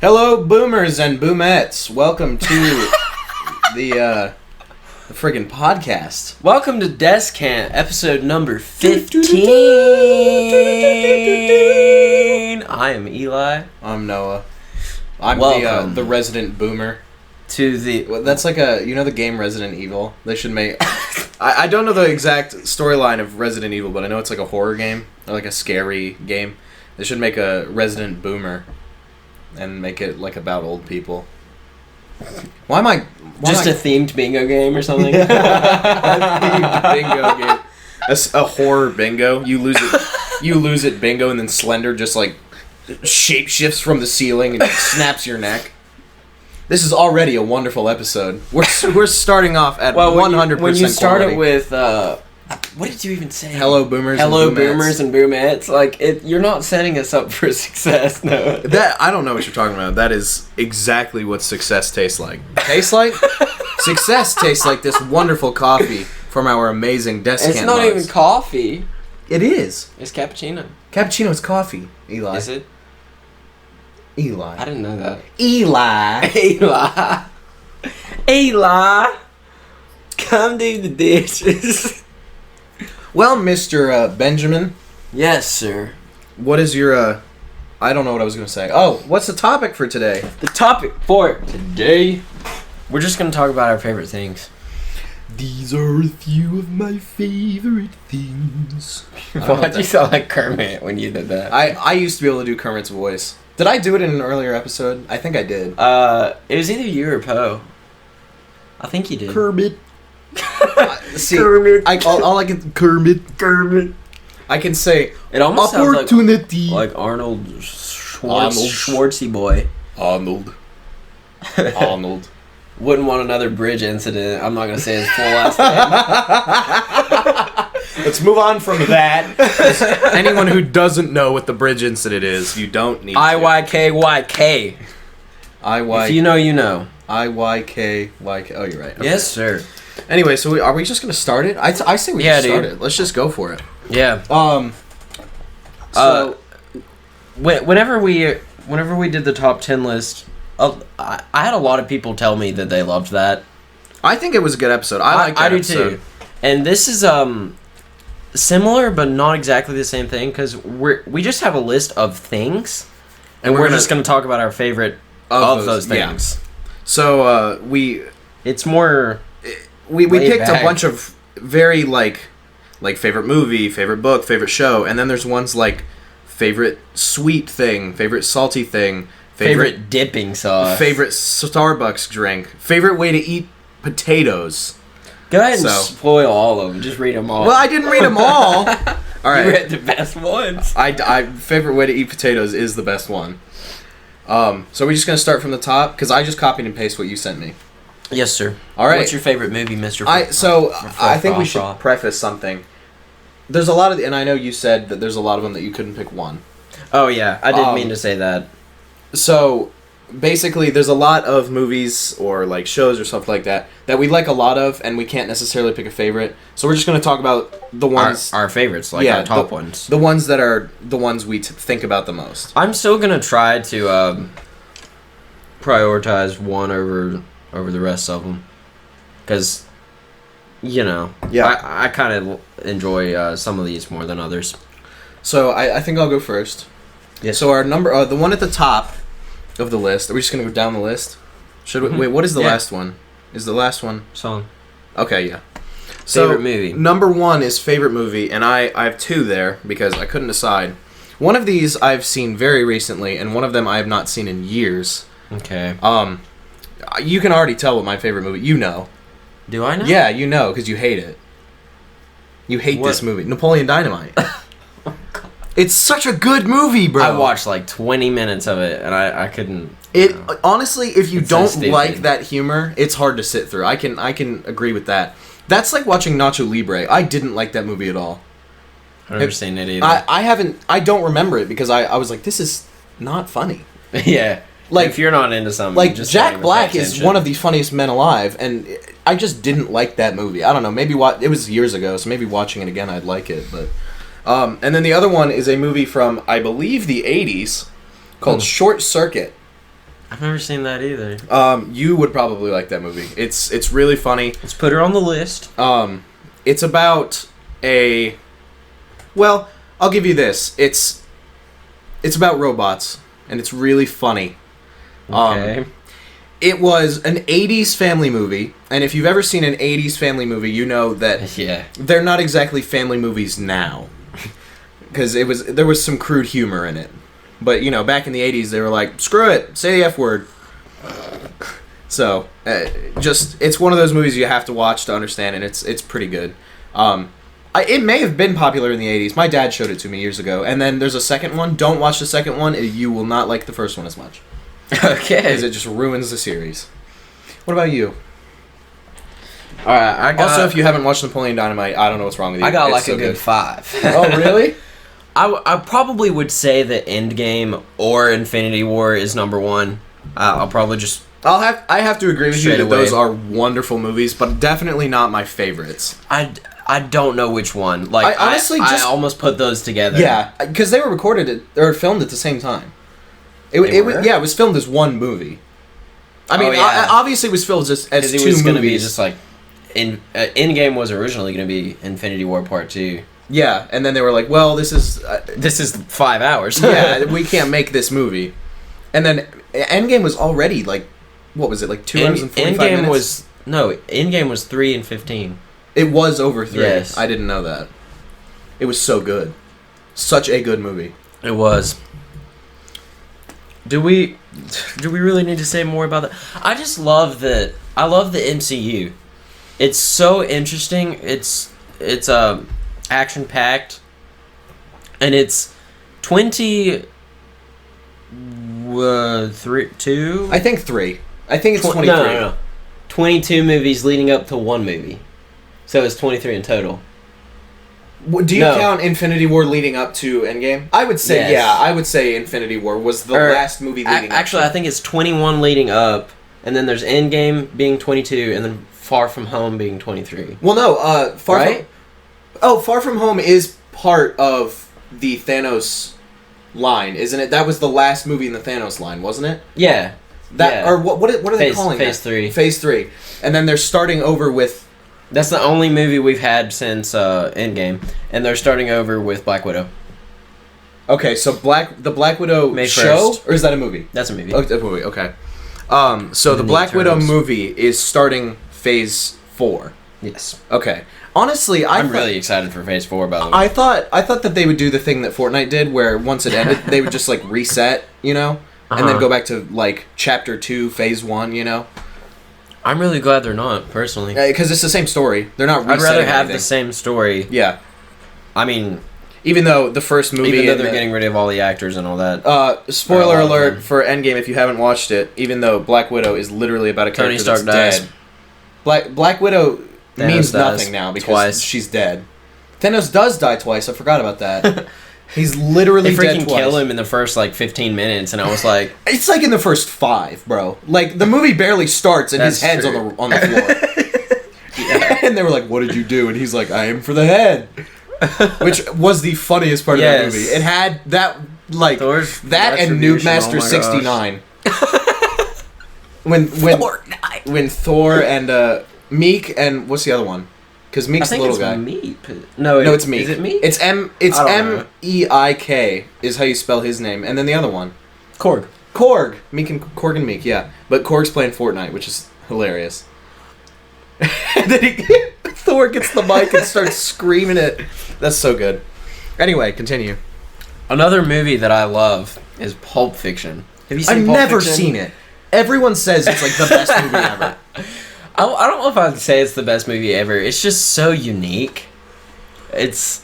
Hello, boomers and boomettes. Welcome to the friggin' podcast. Welcome to Descant, episode number 15. I am Eli. I'm Noah. I'm the resident boomer. That's like the game Resident Evil. They should make. I don't know the exact storyline of Resident Evil, but I know it's like a horror game or like a scary game. They should make a Resident Boomer and make it like about old people. Why am I just a themed bingo game or something? A themed bingo game. A horror bingo. You lose it bingo, and then Slender just like shape shifts from the ceiling and snaps your neck. This is already a wonderful episode. We're starting off at 100%. When you started with what did you even say? Hello, boomers. Hello, and boomers and boomettes. Like you're not setting us up for success, no. That I don't know what you're talking about. That is exactly what success tastes like. Tastes like? Success tastes like this wonderful coffee from our amazing Descant. It's not even coffee. It is. It's cappuccino. Cappuccino is coffee, Eli. Is it? Eli. I didn't know that. Eli. Eli. Come do the dishes. Well, Mr. Benjamin. Yes, sir. What is your, I don't know what I was going to say. Oh, what's the topic for today? The topic for today, we're just going to talk about our favorite things. These are a few of my favorite things. Why'd you sound like Kermit when you did that? I used to be able to do Kermit's voice. Did I do it in an earlier episode? I think I did. It was either you or Poe. I think you did. Kermit. See, Kermit. All I can Kermit. I can say it almost opportunity. Sounds like Arnold Schwartzy boy. Arnold. Wouldn't want another bridge incident. I'm not gonna say his full last name. Let's move on from that. Anyone who doesn't know what the bridge incident is, you don't need IYKYK. If you know, you know. IYKYK. Oh, you're right. Okay. Yes, sir. Anyway, so are we just gonna start it? I say we just start it. Let's just go for it. Yeah. So whenever we did the top 10 list, I had a lot of people tell me that they loved that. I think it was a good episode. I like that episode. Do too. And this is similar, but not exactly the same thing because we just have a list of things, and we're just gonna talk about our favorite of those things. Yeah. So it's more. We picked a bunch of very like favorite movie, favorite book, favorite show, and then there's ones like favorite sweet thing, favorite salty thing, favorite dipping sauce, favorite Starbucks drink, favorite way to eat potatoes. Go ahead and spoil all of them. Just read them all. Well, I didn't read them all. All right, you read the best ones. I favorite way to eat potatoes is the best one. So we're just gonna start from the top because I just copied and pasted what you sent me. Yes, sir. All right. What's your favorite movie, Mr. I think we should preface something. There's a lot of, and I know you said that there's a lot of them that you couldn't pick one. Oh yeah, I didn't mean to say that. So basically, there's a lot of movies or like shows or stuff like that we like a lot of, and we can't necessarily pick a favorite. So we're just going to talk about the ones our favorites, like our top ones, the ones that are the ones we think about the most. I'm still going to try to prioritize one over the rest of them, because I kind of enjoy some of these more than others. So I think I'll go first. Yes. So our number, the one at the top of the list. Are we just gonna go down the list? Should we? Wait, what is the last one? Is the last one song? Okay, yeah. Favorite movie. Number one is favorite movie, and I have two there because I couldn't decide. One of these I've seen very recently, and one of them I have not seen in years. Okay. You can already tell what my favorite movie. You know. Do I know? Yeah, you know because you hate it. You hate this movie, Napoleon Dynamite. It's such a good movie, bro. I watched like 20 minutes of it, and I couldn't. Honestly, if you don't like that humor, it's hard to sit through. I can agree with that. That's like watching Nacho Libre. I didn't like that movie at all. I've never seen it either. I don't remember it because I was like, this is not funny. Yeah. Like, if you're not into something, like just Jack Black is one of the funniest men alive, and I just didn't like that movie. I don't know. Maybe it was years ago, so maybe watching it again, I'd like it. But and then the other one is a movie from I believe the 80s called Short Circuit. I've never seen that either. You would probably like that movie. It's really funny. Let's put her on the list. It's about a... Well, I'll give you this. It's about robots, and it's really funny. Okay. It was an 80s family movie, and if you've ever seen an 80s family movie, you know that they're not exactly family movies now. Because there was some crude humor in it. But, back in the 80s, they were like, screw it, say the F word. So, it's one of those movies you have to watch to understand, and it's pretty good. It may have been popular in the 80s. My dad showed it to me years ago. And then there's a second one. Don't watch the second one. You will not like the first one as much. Okay. Because it just ruins the series. What about you? Alright, Also, if you haven't watched Napoleon Dynamite, I don't know what's wrong with you. I got a good 5. Oh, really? I probably would say that Endgame or Infinity War is number 1. I'll probably just... I have to agree with you that those are wonderful movies, but definitely not my favorites. I don't know which one. Like, I almost put those together. Yeah, because they were filmed at the same time. It was filmed as one movie. I mean, obviously it was filmed as 2 movies. It was going to be just like... Endgame was originally going to be Infinity War Part 2. Yeah, and then they were like, well, this is 5 hours. Yeah, we can't make this movie. And then Endgame was already, like, what was it, like 2 hours and 45 minutes? Endgame was 3 and 15. It was over 3. Yes. I didn't know that. It was so good. Such a good movie. It was. Do we really need to say more about that? I just love that. I love the MCU. It's so interesting. It's action packed, and it's 23 2. I think 3. I think it's 23. No. 22 movies leading up to one movie, so it's 23 in total. Do you count Infinity War leading up to Endgame? I would say, yes. I would say Infinity War was the last movie leading up. Actually, I think it's 21 leading up, and then there's Endgame being 22, and then Far From Home being 23. Well, no, Far From Home is part of the Thanos line, isn't it? That was the last movie in the Thanos line, wasn't it? Yeah. Or what are they calling Phase 3. Phase 3. And then they're starting over with... That's the only movie we've had since Endgame, and they're starting over with Black Widow. Okay, so the Black Widow May show, 1st. Or is that a movie? That's a movie. Oh, it's a movie. Okay. So the Black Widow movie is starting Phase 4. Yes. Okay. Honestly, I'm really excited for Phase 4. By the way, I thought that they would do the thing that Fortnite did, where once it ended, they would just like reset, and then go back to like Chapter 2, Phase 1, I'm really glad they're not, personally. Because it's the same story. They're not resetting I'd rather have anything. the same story. Yeah. I mean... Even though the first movie... Even though they're getting rid of all the actors and all that. Spoiler alert for Endgame if you haven't watched it, even though Black Widow is literally about a character that's dead. Black Widow means nothing now because she's dead. Thanos does die twice. I forgot about that. He's literally dead twice. They freaking kill him in the first, 15 minutes, and I was like... It's like in the first 5, bro. Like, the movie barely starts, and his head's on the floor. Yeah. And they were like, what did you do? And he's like, I aim for the head. Which was the funniest part of that movie. It had that, that and Noob Master 69. when Thor and Meek and... What's the other one? Because Meek's the little guy. No, it's Meek. Is it Meek? It's Meik is how you spell his name, and then the other one, Korg. Korg and Meek, yeah. But Korg's playing Fortnite, which is hilarious. And then Thor gets the mic and starts screaming it. That's so good. Anyway, continue. Another movie that I love is Pulp Fiction. Have you seen I've Pulp never Fiction? seen it. Everyone says it's like the best movie ever. I don't know if I'd say it's the best movie ever. It's just so unique. It's,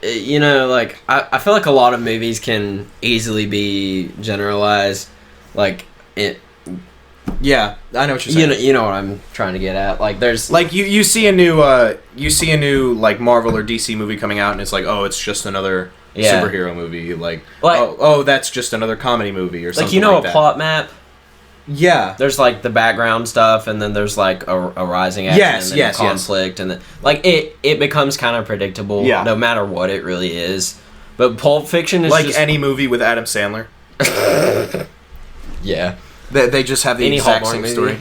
I feel like a lot of movies can easily be generalized. Yeah, I know what you're saying. You know what I'm trying to get at. There's you see a new Marvel or DC movie coming out, and it's like, oh, it's just another superhero movie. That's just another comedy movie or something. A plot map. Yeah. There's the background stuff, and then there's a rising action and conflict, and then it becomes kind of predictable no matter what it really is. But Pulp Fiction is any movie with Adam Sandler. Yeah. They just have the exact same story.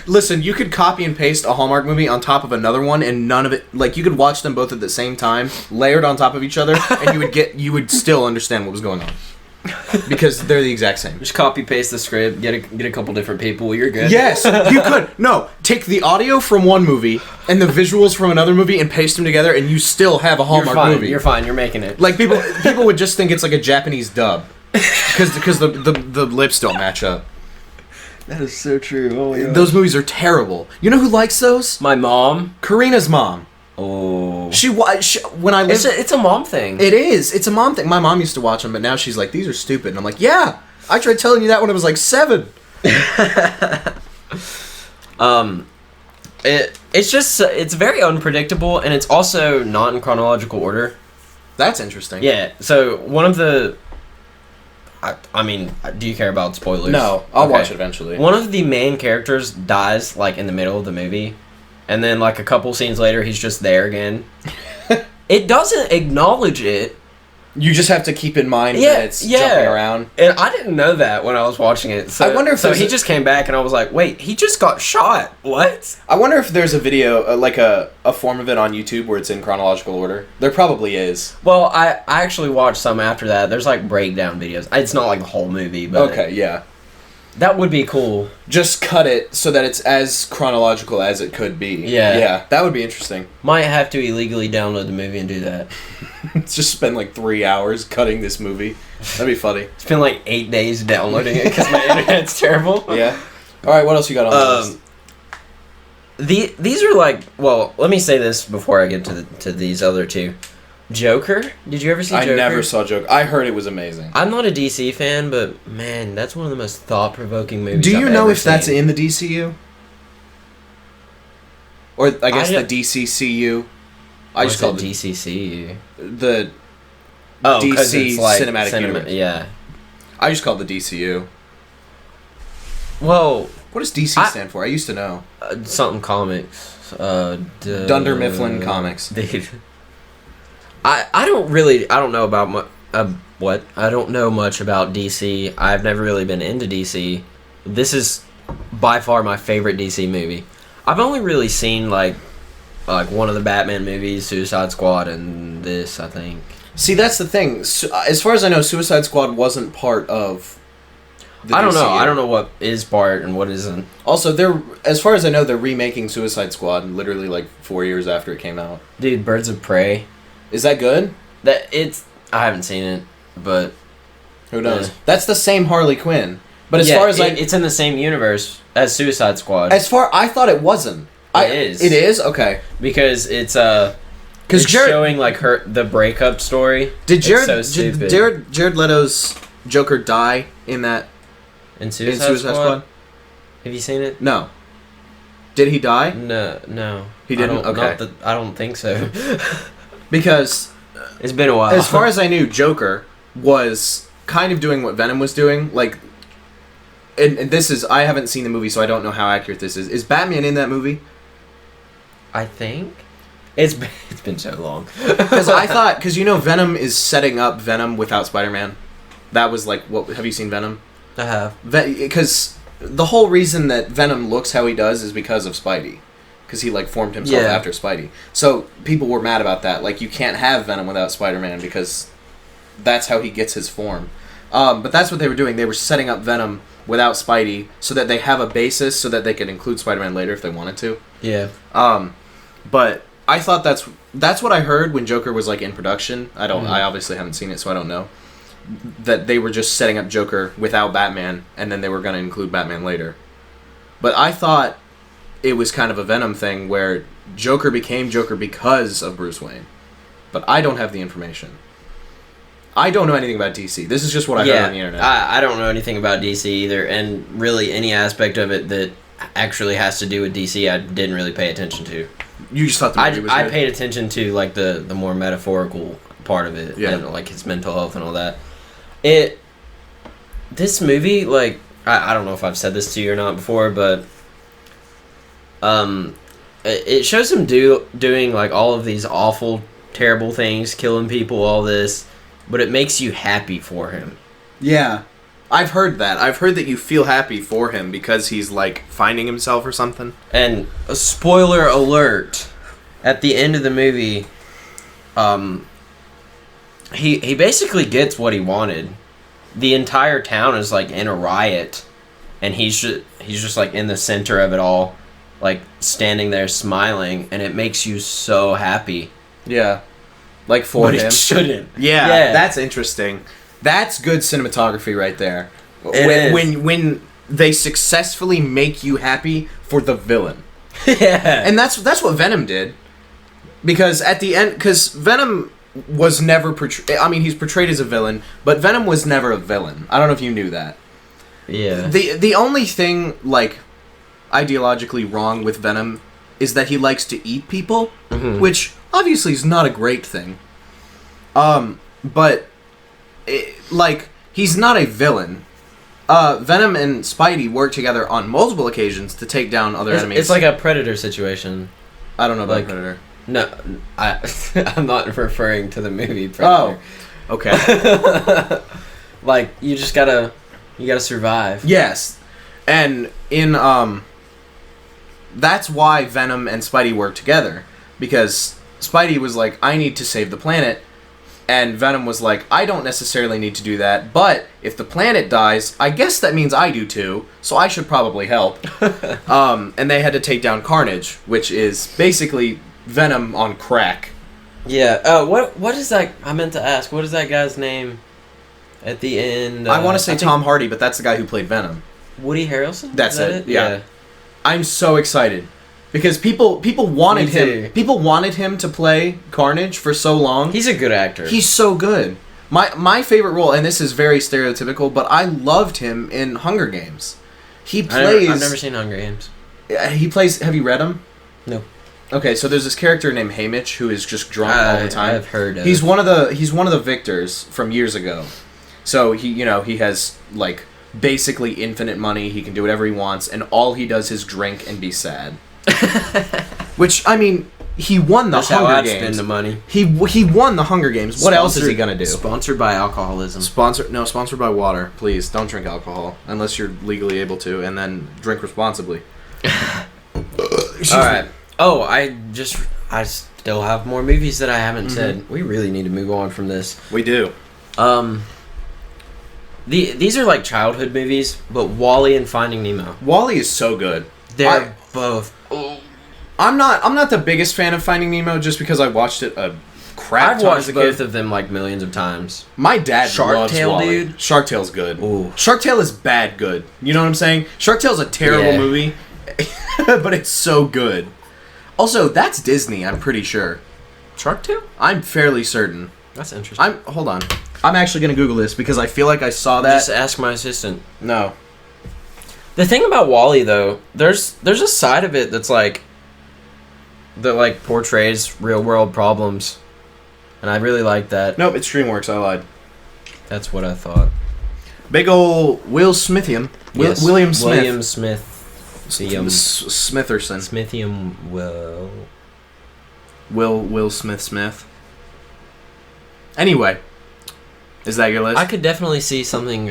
Listen, you could copy and paste a Hallmark movie on top of another one, and none of it, like, you could watch them both at the same time, layered on top of each other, and you would still understand what was going on. Because they're the exact same. Just copy paste the script, get a couple different people, you're good. Yes, you could. No, take the audio from one movie and the visuals from another movie and paste them together, and you still have a Hallmark movie. You're fine. You're making it. Like, people would just think it's like a Japanese dub, because the lips don't match up. That is so true. Oh my God. Those movies are terrible. You know who likes those? My mom. Karina's mom. Oh. When I lived, it's a mom thing. It is. It's a mom thing. My mom used to watch them, but now she's like, these are stupid. And I'm like, yeah, I tried telling you that when I was like 7. It's very unpredictable, and it's also not in chronological order. That's interesting. Yeah. So one of the. I mean, do you care about spoilers? No, I'll watch it eventually. One of the main characters dies, like, in the middle of the movie, and then, like, a couple scenes later, he's just there again. It doesn't acknowledge it. You just have to keep in mind that it's jumping around. And I didn't know that when I was watching it. So, I wonder if he just came back, and I was like, wait, he just got shot. What? I wonder if there's a video, like a form of it on YouTube where it's in chronological order. There probably is. Well, I actually watched some after that. There's, like, breakdown videos. It's not, like, the whole movie, but... Okay, yeah. That would be cool. Just cut it so that it's as chronological as it could be. Yeah. Yeah, that would be interesting. Might have to illegally download the movie and do that. Just spend like 3 hours cutting this movie. That'd be funny. Spend like 8 days downloading it because my internet's terrible. Yeah. Alright, what else you got on the list? These are like... Well, let me say this before I get to these other two. Joker? Did you ever see Joker? I never saw Joker. I heard it was amazing. I'm not a DC fan, but man, that's one of the most thought-provoking movies Do you I've know ever if seen. that's in the DCU? Or I guess the DCCU? I just call it DCCU. The DC like Cinematic Universe. Yeah. I just call it the DCU. Well... What does DC stand for? I used to know. Something comics. Dunder Mifflin Comics. Dude. I don't know about I don't know much about DC. I've never really been into DC. This is by far my favorite DC movie. I've only really seen like one of the Batman movies, Suicide Squad, and this, I think. See, that's the thing. As far as I know, Suicide Squad wasn't part of the I don't DCU. know. I don't know what is part and what isn't. Also, as far as I know, they're remaking Suicide Squad literally like 4 years after it came out. Dude, Birds of Prey. Is that good? I haven't seen it, but who knows? That's the same Harley Quinn. But as yeah, far as it's in the same universe as Suicide Squad. I thought it wasn't. It is. It is? Okay. Because it's showing like the breakup story. Did Jared Leto's Joker die in that? In Suicide Squad? Have you seen it? No. Did he die? No. He didn't. Okay. I don't think so. Because it's been a while. As far as I knew, Joker was kind of doing what Venom was doing. Like, and this is, I haven't seen the movie, so I don't know how accurate this is. Is Batman in that movie? I think. It's been so long. Because you know Venom is setting up Venom without Spider-Man. That was like, have you seen Venom? I have. Because the whole reason that Venom looks how he does is because of Spidey. Because he like formed himself after Spidey. So people were mad about that. Like, you can't have Venom without Spider-Man because that's how he gets his form. But that's what they were doing. They were setting up Venom without Spidey so that they have a basis so that they could include Spider-Man later if they wanted to. Yeah. But I thought that's what I heard when Joker was like in production. I obviously haven't seen it, so I don't know. That they were just setting up Joker without Batman, and then they were going to include Batman later. But I thought it was kind of a Venom thing where Joker became Joker because of Bruce Wayne. But I don't have the information. I don't know anything about DC. This is just what I heard on the internet. I don't know anything about DC either, and really any aspect of it that actually has to do with DC I didn't really pay attention to. You just thought the movie was good? I paid attention to like the more metaphorical part of it, and like his mental health and all that. This movie, like, I don't know if I've said this to you or not before, but it shows him doing like all of these awful, terrible things, killing people, all this, but it makes you happy for him. Yeah. I've heard that. I've heard that you feel happy for him because he's, like, finding himself or something. And a spoiler alert, at the end of the movie, he basically gets what he wanted. The entire town is, like, in a riot, and he's just like, in the center of it all, like, standing there smiling, and it makes you so happy. Yeah. Like, for him. But it shouldn't. Yeah, that's interesting. That's good cinematography right there. When they successfully make you happy for the villain. Yeah. And that's what Venom did. Because at the end, because Venom was never portrayed, I mean, he's portrayed as a villain, but Venom was never a villain. I don't know if you knew that. Yeah. The only thing, like, ideologically wrong with Venom is that he likes to eat people, which obviously is not a great thing. But like, he's not a villain. Venom and Spidey work together on multiple occasions to take down other enemies. It's like a Predator situation. I don't know about Predator. No, I'm not referring to the movie Predator. Oh, okay. Like, you gotta survive. Yes, and in that's why Venom and Spidey work together, because Spidey was like, I need to save the planet. And Venom was like, I don't necessarily need to do that, but if the planet dies, I guess that means I do too, so I should probably help. And they had to take down Carnage, which is basically Venom on crack. Yeah. What is that? I meant to ask. What is that guy's name at the end? I want to say Tom Hardy, but that's the guy who played Venom. Woody Harrelson? That's it. Yeah. I'm so excited. Because people wanted him. People wanted him to play Carnage for so long. He's a good actor. He's so good. My favorite role, and this is very stereotypical, but I loved him in Hunger Games. He plays. I've never seen Hunger Games. He plays. Have you read him? No. Okay, so there's this character named Haymitch who is just drunk all the time. I've heard of. He's one of the victors from years ago. So he has, like, basically infinite money. He can do whatever he wants, and all he does is drink and be sad. Which, I mean, he won the Hunger Games. Spend the money. He won the Hunger Games. What else is he gonna do? Sponsored by alcoholism. Sponsored by water. Please don't drink alcohol unless you're legally able to, and then drink responsibly. All right. Oh, I still have more movies that I haven't said. We really need to move on from this. We do. These are like childhood movies, but WALL-E and Finding Nemo. WALL-E is so good. They're both. I'm not the biggest fan of Finding Nemo just because I watched it a crap ton as a kid. I've watched both of them like millions of times. My dad loves WALL-E. Dude. Shark Tale's good. Ooh. Shark Tale is bad good. You know what I'm saying? Shark Tale's a terrible movie, but it's so good. Also, that's Disney, I'm pretty sure. Shark Tale? I'm fairly certain. That's interesting. Hold on. I'm actually going to Google this because I feel like I saw that. Just ask my assistant. No. The thing about WALL-E, though, there's a side of it that portrays real world problems, and I really like that. Nope, it's DreamWorks. I lied. That's what I thought. Big ol' Will Smithium. Yes. William Smith. William Smith. Smitherson. Smithium Will Smith. Anyway, is that your list? I could definitely see something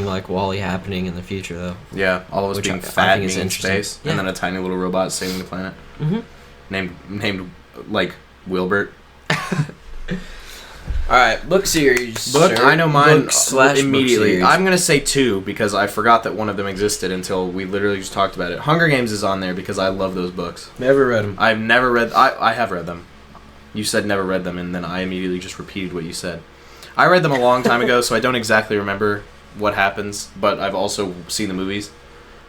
like WALL-E happening in the future, though. Yeah, all of us being fat being in space, and then a tiny little robot saving the planet. Mm-hmm. Named like Wilbert. All right, book series. I know mine immediately. I'm gonna say 2 because I forgot that one of them existed until we literally just talked about it. Hunger Games is on there because I love those books. Never read them. I've never read. I have read them. You said never read them, and then I immediately just repeated what you said. I read them a long time ago, so I don't exactly remember what happens, but I've also seen the movies.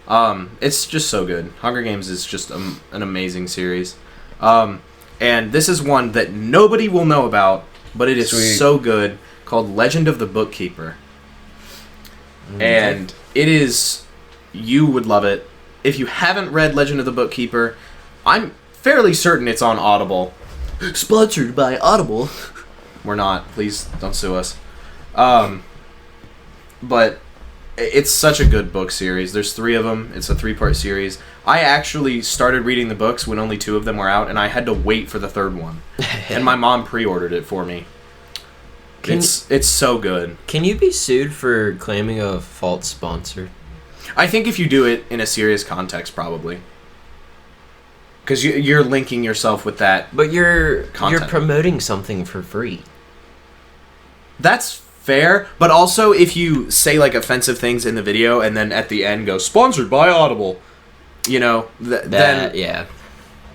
It's just so good. Hunger Games is just an amazing series. And this is one that nobody will know about, but it is so good, called Legend of the Bookkeeper. Mm-hmm. And it is... You would love it. If you haven't read Legend of the Bookkeeper, I'm fairly certain it's on Audible. Sponsored by Audible. We're not. Please don't sue us. But it's such a good book series. There's 3 of them. It's a 3-part series. I actually started reading the books when only 2 of them were out, and I had to wait for the 3rd one. And my mom pre-ordered it for me. It's so good. Can you be sued for claiming a false sponsor? I think if you do it in a serious context, probably. Because you're linking yourself with that. But you're content. promoting something for free. That's fair, but also if you say like offensive things in the video and then at the end go sponsored by Audible, you know, then yeah.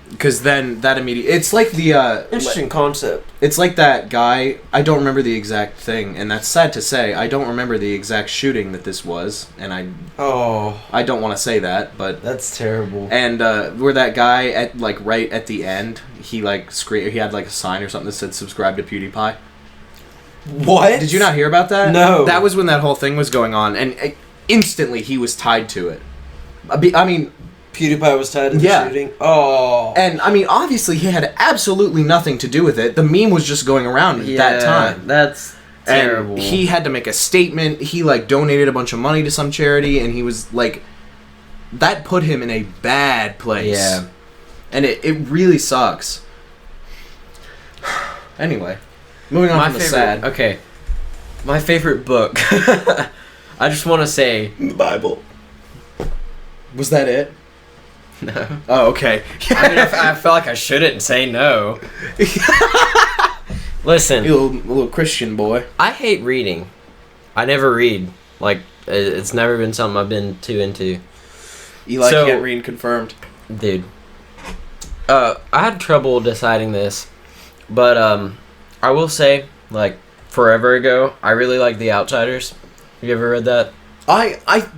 Because then that immediately... It's like the... Interesting concept. It's like that guy... I don't remember the exact thing, and that's sad to say. I don't remember the exact shooting that this was, and I don't want to say that, but... That's terrible. And where that guy, at like right at the end, he like he had like a sign or something that said subscribe to PewDiePie. What? Did you not hear about that? No. That was when that whole thing was going on, and instantly he was tied to it. I mean... PewDiePie was tied to the shooting? Oh. And, I mean, obviously he had absolutely nothing to do with it. The meme was just going around at that time. That's terrible. And he had to make a statement. He, like, donated a bunch of money to some charity, and he was, like... That put him in a bad place. Yeah. And it really sucks. Anyway. Moving on from the sad. Okay. My favorite book. I just want to say... The Bible. Was that it? No. Oh, okay. I mean, I feel like I shouldn't say no. Listen. You little Christian boy. I hate reading. I never read. Like, it's never been something I've been too into. Eli can't read, confirmed. Dude. I had trouble deciding this. But, I will say, like, forever ago, I really like The Outsiders. Have you ever read that? I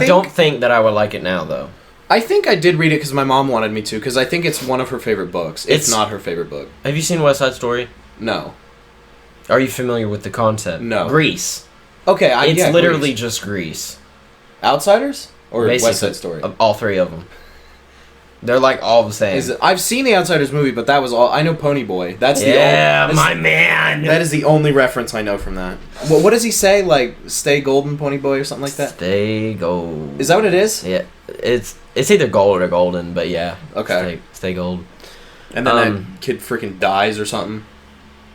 don't think that I would like it now, though. I think I did read it because my mom wanted me to, because I think it's one of her favorite books. It's not her favorite book. Have you seen West Side Story? No. Are you familiar with the concept? No. Grease. Okay, it's literally just Grease. Outsiders? Or Basically, West Side Story? All three of them. They're like all the same. I've seen the Outsiders movie, but that was all. I know Pony Boy. That's my man. That is the only reference I know from that. What does he say? Like, stay golden, Pony Boy, or something like that? Stay gold. Is that what it is? Yeah, it's either gold or golden, but yeah. Okay. Stay gold. And then that kid freaking dies or something.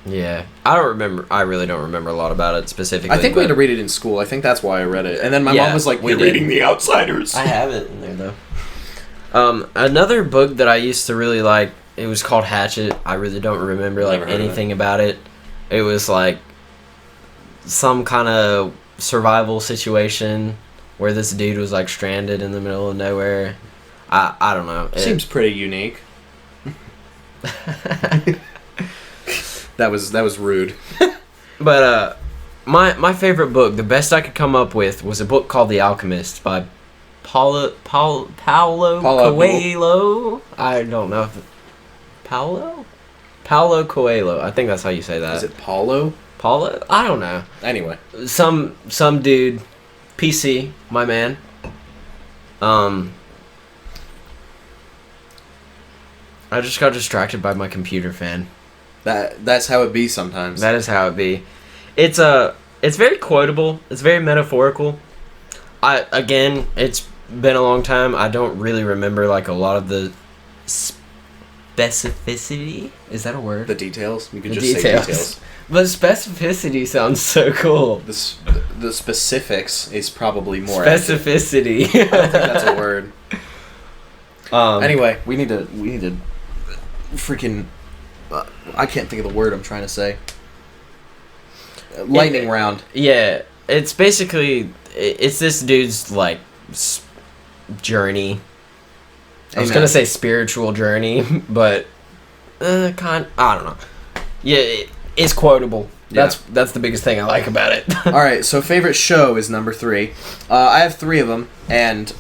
Yeah, I don't remember. I really don't remember a lot about it specifically. I think we had to read it in school. I think that's why I read it. And then my mom was like, "We're reading The Outsiders." I have it in there though. Another book that I used to really like, it was called Hatchet. I really don't remember like anything about it. It was like some kind of survival situation where this dude was like stranded in the middle of nowhere. I don't know. Seems pretty unique. That was rude. But my favorite book, the best I could come up with, was a book called The Alchemist by Paulo Coelho. I don't know if Paulo Coelho. I think that's how you say that. Is it Paulo? I don't know. Anyway, some dude, PC, my man. I just got distracted by my computer fan. That's how it be sometimes. That is how it be. It's very quotable. It's very metaphorical. It's been a long time. I don't really remember like a lot of the specificity. Is that a word? The details. You could just say details. But specificity sounds so cool. The specifics is probably more specificity. I don't think that's a word. Anyway, we need to freaking. I can't think of the word I'm trying to say. Lightning round. Yeah, it's basically it's this dude's like journey. I was gonna say spiritual journey, but I don't know. Yeah, it's quotable. That's the biggest thing I like about it. All right, so favorite show is number 3. I have 3 of them, and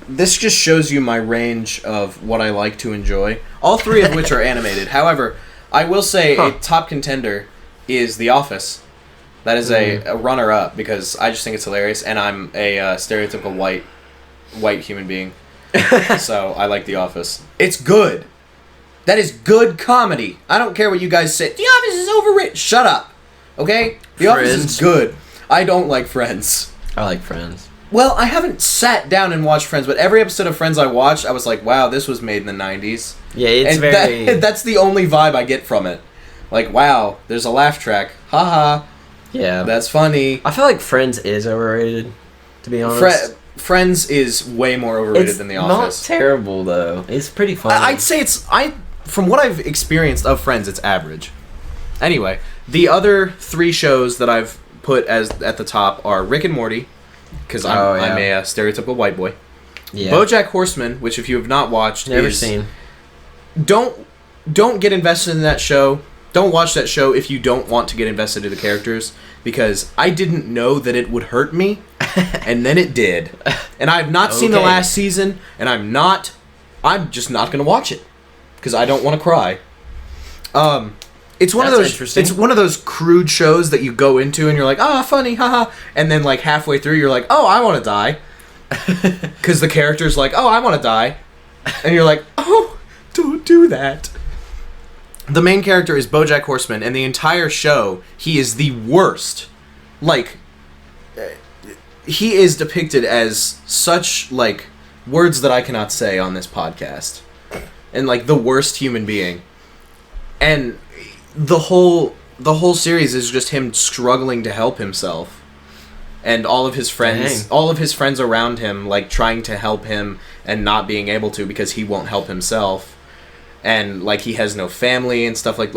this just shows you my range of what I like to enjoy. All 3 of which are animated. However, I will say a top contender is The Office. That is a runner-up because I just think it's hilarious, and I'm a stereotypical white human being. So I like The Office. It's good. That is good comedy. I don't care what you guys say. The Office is overrated. Shut up. Okay? The Office is good. I don't like Friends. I like Friends. Well, I haven't sat down and watched Friends, but every episode of Friends I watched, I was like, wow, this was made in the 90s. Yeah, it's that's the only vibe I get from it. Like, wow, there's a laugh track. Haha. Yeah. That's funny. I feel like Friends is overrated, to be honest. Friends is way more overrated than The Office. It's not terrible, though. It's pretty funny. I'd say from what I've experienced of Friends, it's average. Anyway, the other 3 shows that I've put at the top are Rick and Morty, because I'm a stereotypical white boy. Yeah. BoJack Horseman, which if you have not watched, never seen. Don't get invested in that show. Don't watch that show if you don't want to get invested in the characters, because I didn't know that it would hurt me, and then it did. And I have not seen the last season, and I'm just not going to watch it, because I don't want to cry. It's one of those crude shows that you go into and you're like, funny, haha, and then like halfway through you're like, I want to die, because the character's like, I want to die, and you're like, don't do that. The main character is BoJack Horseman, and the entire show, he is the worst. Like, he is depicted as such, like, words that I cannot say on this podcast. And, like, the worst human being. And the whole series is just him struggling to help himself. And all of his friends around him, like, trying to help him and not being able to because he won't help himself. And, like, he has no family and stuff like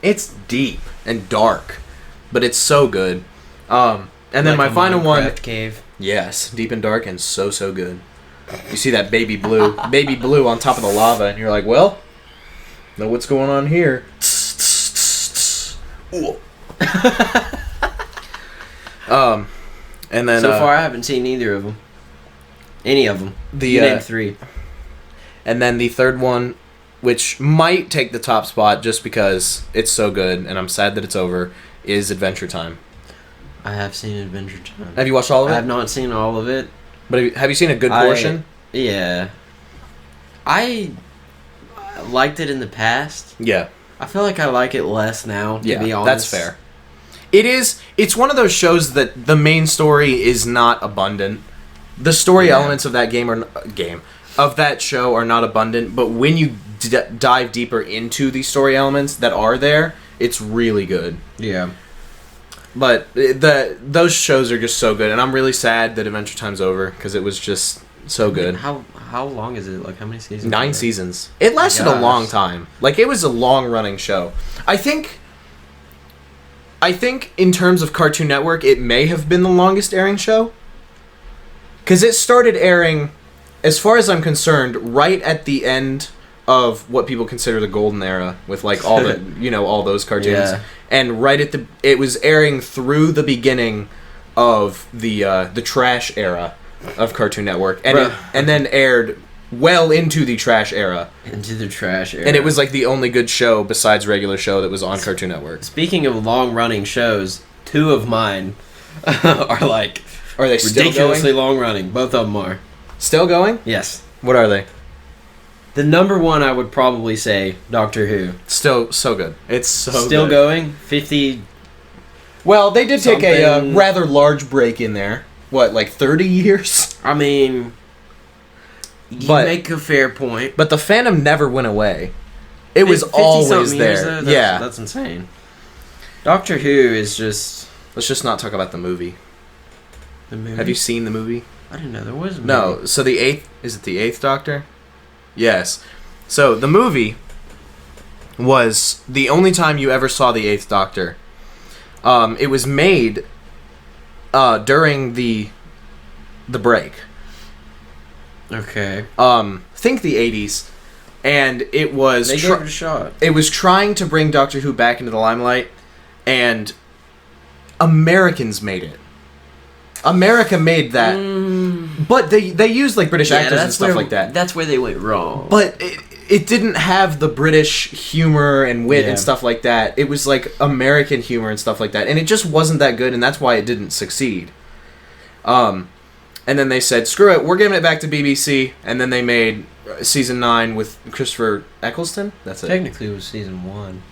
it's deep and dark, but it's so good. And then my final one, cave. Yes, deep and dark and so good. You see that baby blue on top of the lava, and you're like, well, know what's going on here. And then so far I haven't seen either of them. Any of them. You named 3. And then the third one, which might take the top spot just because it's so good, and I'm sad that it's over, is Adventure Time. I have seen Adventure Time. Have you watched all of it? I have not seen all of it. But have you seen a good portion? Yeah. I liked it in the past. Yeah. I feel like I like it less now, to be honest. That's fair. It's one of those shows that the main story is not abundant. The story elements of that of that show are not abundant, but when you dive deeper into the story elements that are there, it's really good. Yeah. But those shows are just so good, and I'm really sad that Adventure Time's over because it was just so good. How long is it? Like, how many seasons? 9 seasons. It lasted a long time. Like, it was a long running show. I think in terms of Cartoon Network, it may have been the longest airing show, because it started airing, as far as I'm concerned, right at the end of what people consider the golden era, with like all the all those cartoons, and right at it was airing through the beginning of the trash era of Cartoon Network, and then aired well into the trash era. Into the trash era. And it was like the only good show besides regular show that was on Cartoon Network. Speaking of long running shows, 2 of mine are like they still ridiculously long running. Both of them are. Still going? Yes. What are they? The number one, I would probably say Doctor Who. Still so good. It's still good. Going. 50. Well, they did take a rather large break in there. What, like 30 years? I mean, you make a fair point. But the fandom never went away. It was always there. That's insane. Doctor Who is just... Let's just not talk about the movie. The movie? Have you seen the movie? I didn't know there was a movie. No, so the 8th... Is it the 8th Doctor? Yes. So, the movie was the only time you ever saw the 8th Doctor. It was made during the break. Okay. Think the 80s. And it was... They gave it a shot. It was trying to bring Doctor Who back into the limelight, and Americans made it. America made that. But they used like British actors and stuff like that. That's where they went wrong. But it didn't have the British humor and wit and stuff like that. It was like American humor and stuff like that. And it just wasn't that good, and that's why it didn't succeed. And then they said, screw it, we're giving it back to BBC. And then they made season 9 with Christopher Eccleston. That's it. Technically it was season 1.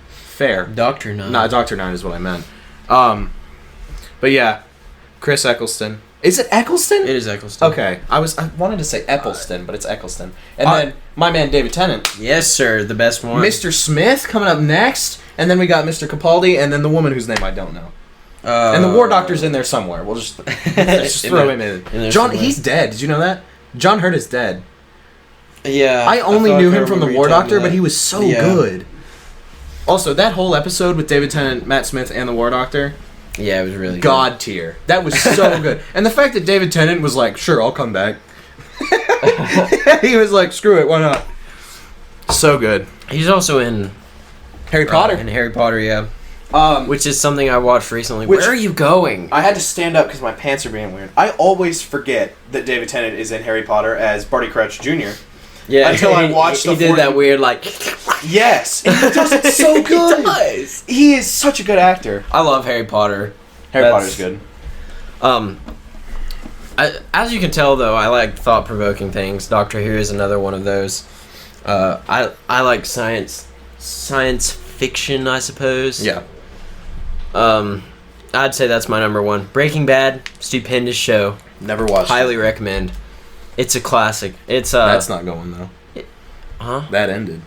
Fair. Doctor 9. No, Doctor 9 is what I meant. But yeah, Chris Eccleston. Is it Eccleston? It is Eccleston. Okay. I wanted to say Eccleston, but it's Eccleston. And then my man David Tennant. Yes, sir. The best one. Mr. Smith coming up next. And then we got Mr. Capaldi, and then the woman whose name I don't know. And the War Doctor's in there somewhere. We'll just throw him in. John, somewhere. He's dead. Did you know that? John Hurt is dead. Yeah. I only knew him from the War Doctor, but he was so good. Also, that whole episode with David Tennant, Matt Smith, and the War Doctor. Yeah, it was really God tier. That was so good. And the fact that David Tennant was like, sure, I'll come back. He was like, screw it, why not? So good. He's also in Harry Potter. In Harry Potter, yeah. Which is something I watched recently. Where are you going? I had to stand up because my pants are being weird. I always forget that David Tennant is in Harry Potter as Barty Crouch Jr. Yeah, until I watched he did that weird, like... Yes! And he does it so good! He does! He is such a good actor. I love Harry Potter. Harry Potter's good. As you can tell, though, I like thought-provoking things. Doctor Who is another one of those. I like science fiction, I suppose. Yeah. I'd say that's my number one. Breaking Bad, stupendous show. Never watched Highly recommend. It's a classic. It's That's not going, though. Huh? That ended.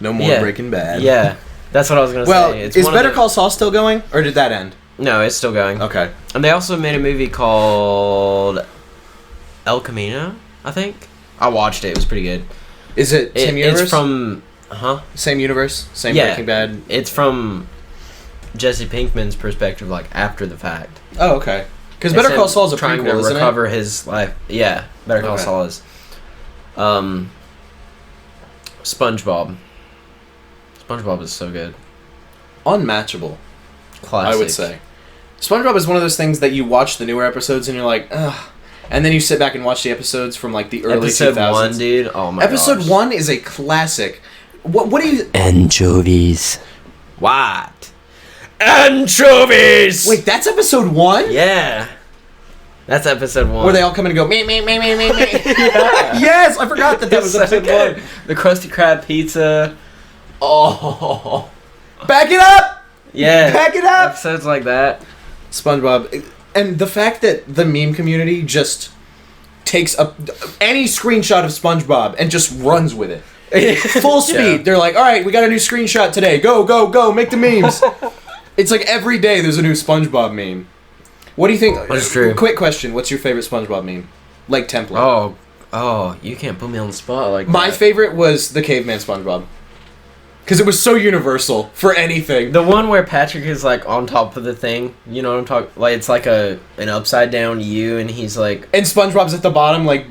No more Breaking Bad. Yeah. That's what I was going to say. Well, is Better Call Saul still going, or did that end? No, it's still going. Okay. And they also made a movie called El Camino, I think. I watched it. It was pretty good. Is it same universe? It's from... Same universe? Same Breaking Bad? It's from Jesse Pinkman's perspective, like, after the fact. Oh, okay. Because Better Call Saul is a trying prequel, to recover his life. Yeah, Better Call Saul is. SpongeBob. SpongeBob is so good. Unmatchable. Classic. I would say. SpongeBob is one of those things that you watch the newer episodes and you're like, ugh. And then you sit back and watch the episodes from like the early 2000s. Episode 1, dude. Oh my god. Episode 1 is a classic. What do you... Anchovies. What? Anchovies! Wait, that's episode 1? Yeah. That's episode 1. Where they all come in and go, me. Yeah. Yes, I forgot that was episode 1. The Krusty Krab pizza. Oh. Back it up! Yeah. Back it up! Episodes like that. SpongeBob. And the fact that the meme community just takes up any screenshot of SpongeBob and just runs with it. Full speed. Yeah. They're like, all right, we got a new screenshot today. Go, make the memes. It's like every day there's a new SpongeBob meme. What do you think? That's true. Quick question. What's your favorite SpongeBob meme? Like template. Oh, you can't put me on the spot like that. My favorite was the caveman SpongeBob. Because it was so universal for anything. The one where Patrick is like on top of the thing, you know what I'm talking? Like it's like an upside down U, and he's like, and SpongeBob's at the bottom, like,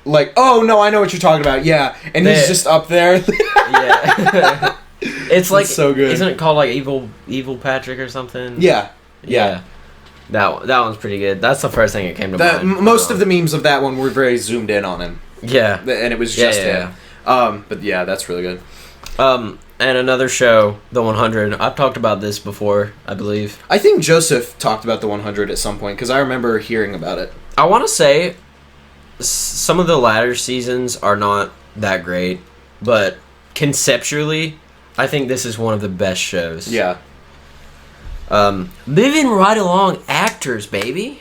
oh no, I know what you're talking about, yeah, and he's just up there. Yeah, it's like so good. Isn't it called like Evil Patrick or something? Yeah. That one's pretty good. That's the first thing that came to mind. Most of the memes of that one were very zoomed in on him. Yeah, and it was just him. But yeah, that's really good. And another show, The 100. I've talked about this before, I believe. I think Joseph talked about The 100 at some point, because I remember hearing about it. I want to say some of the latter seasons are not that great, but conceptually, I think this is one of the best shows. Yeah. Moving right along, actors, baby.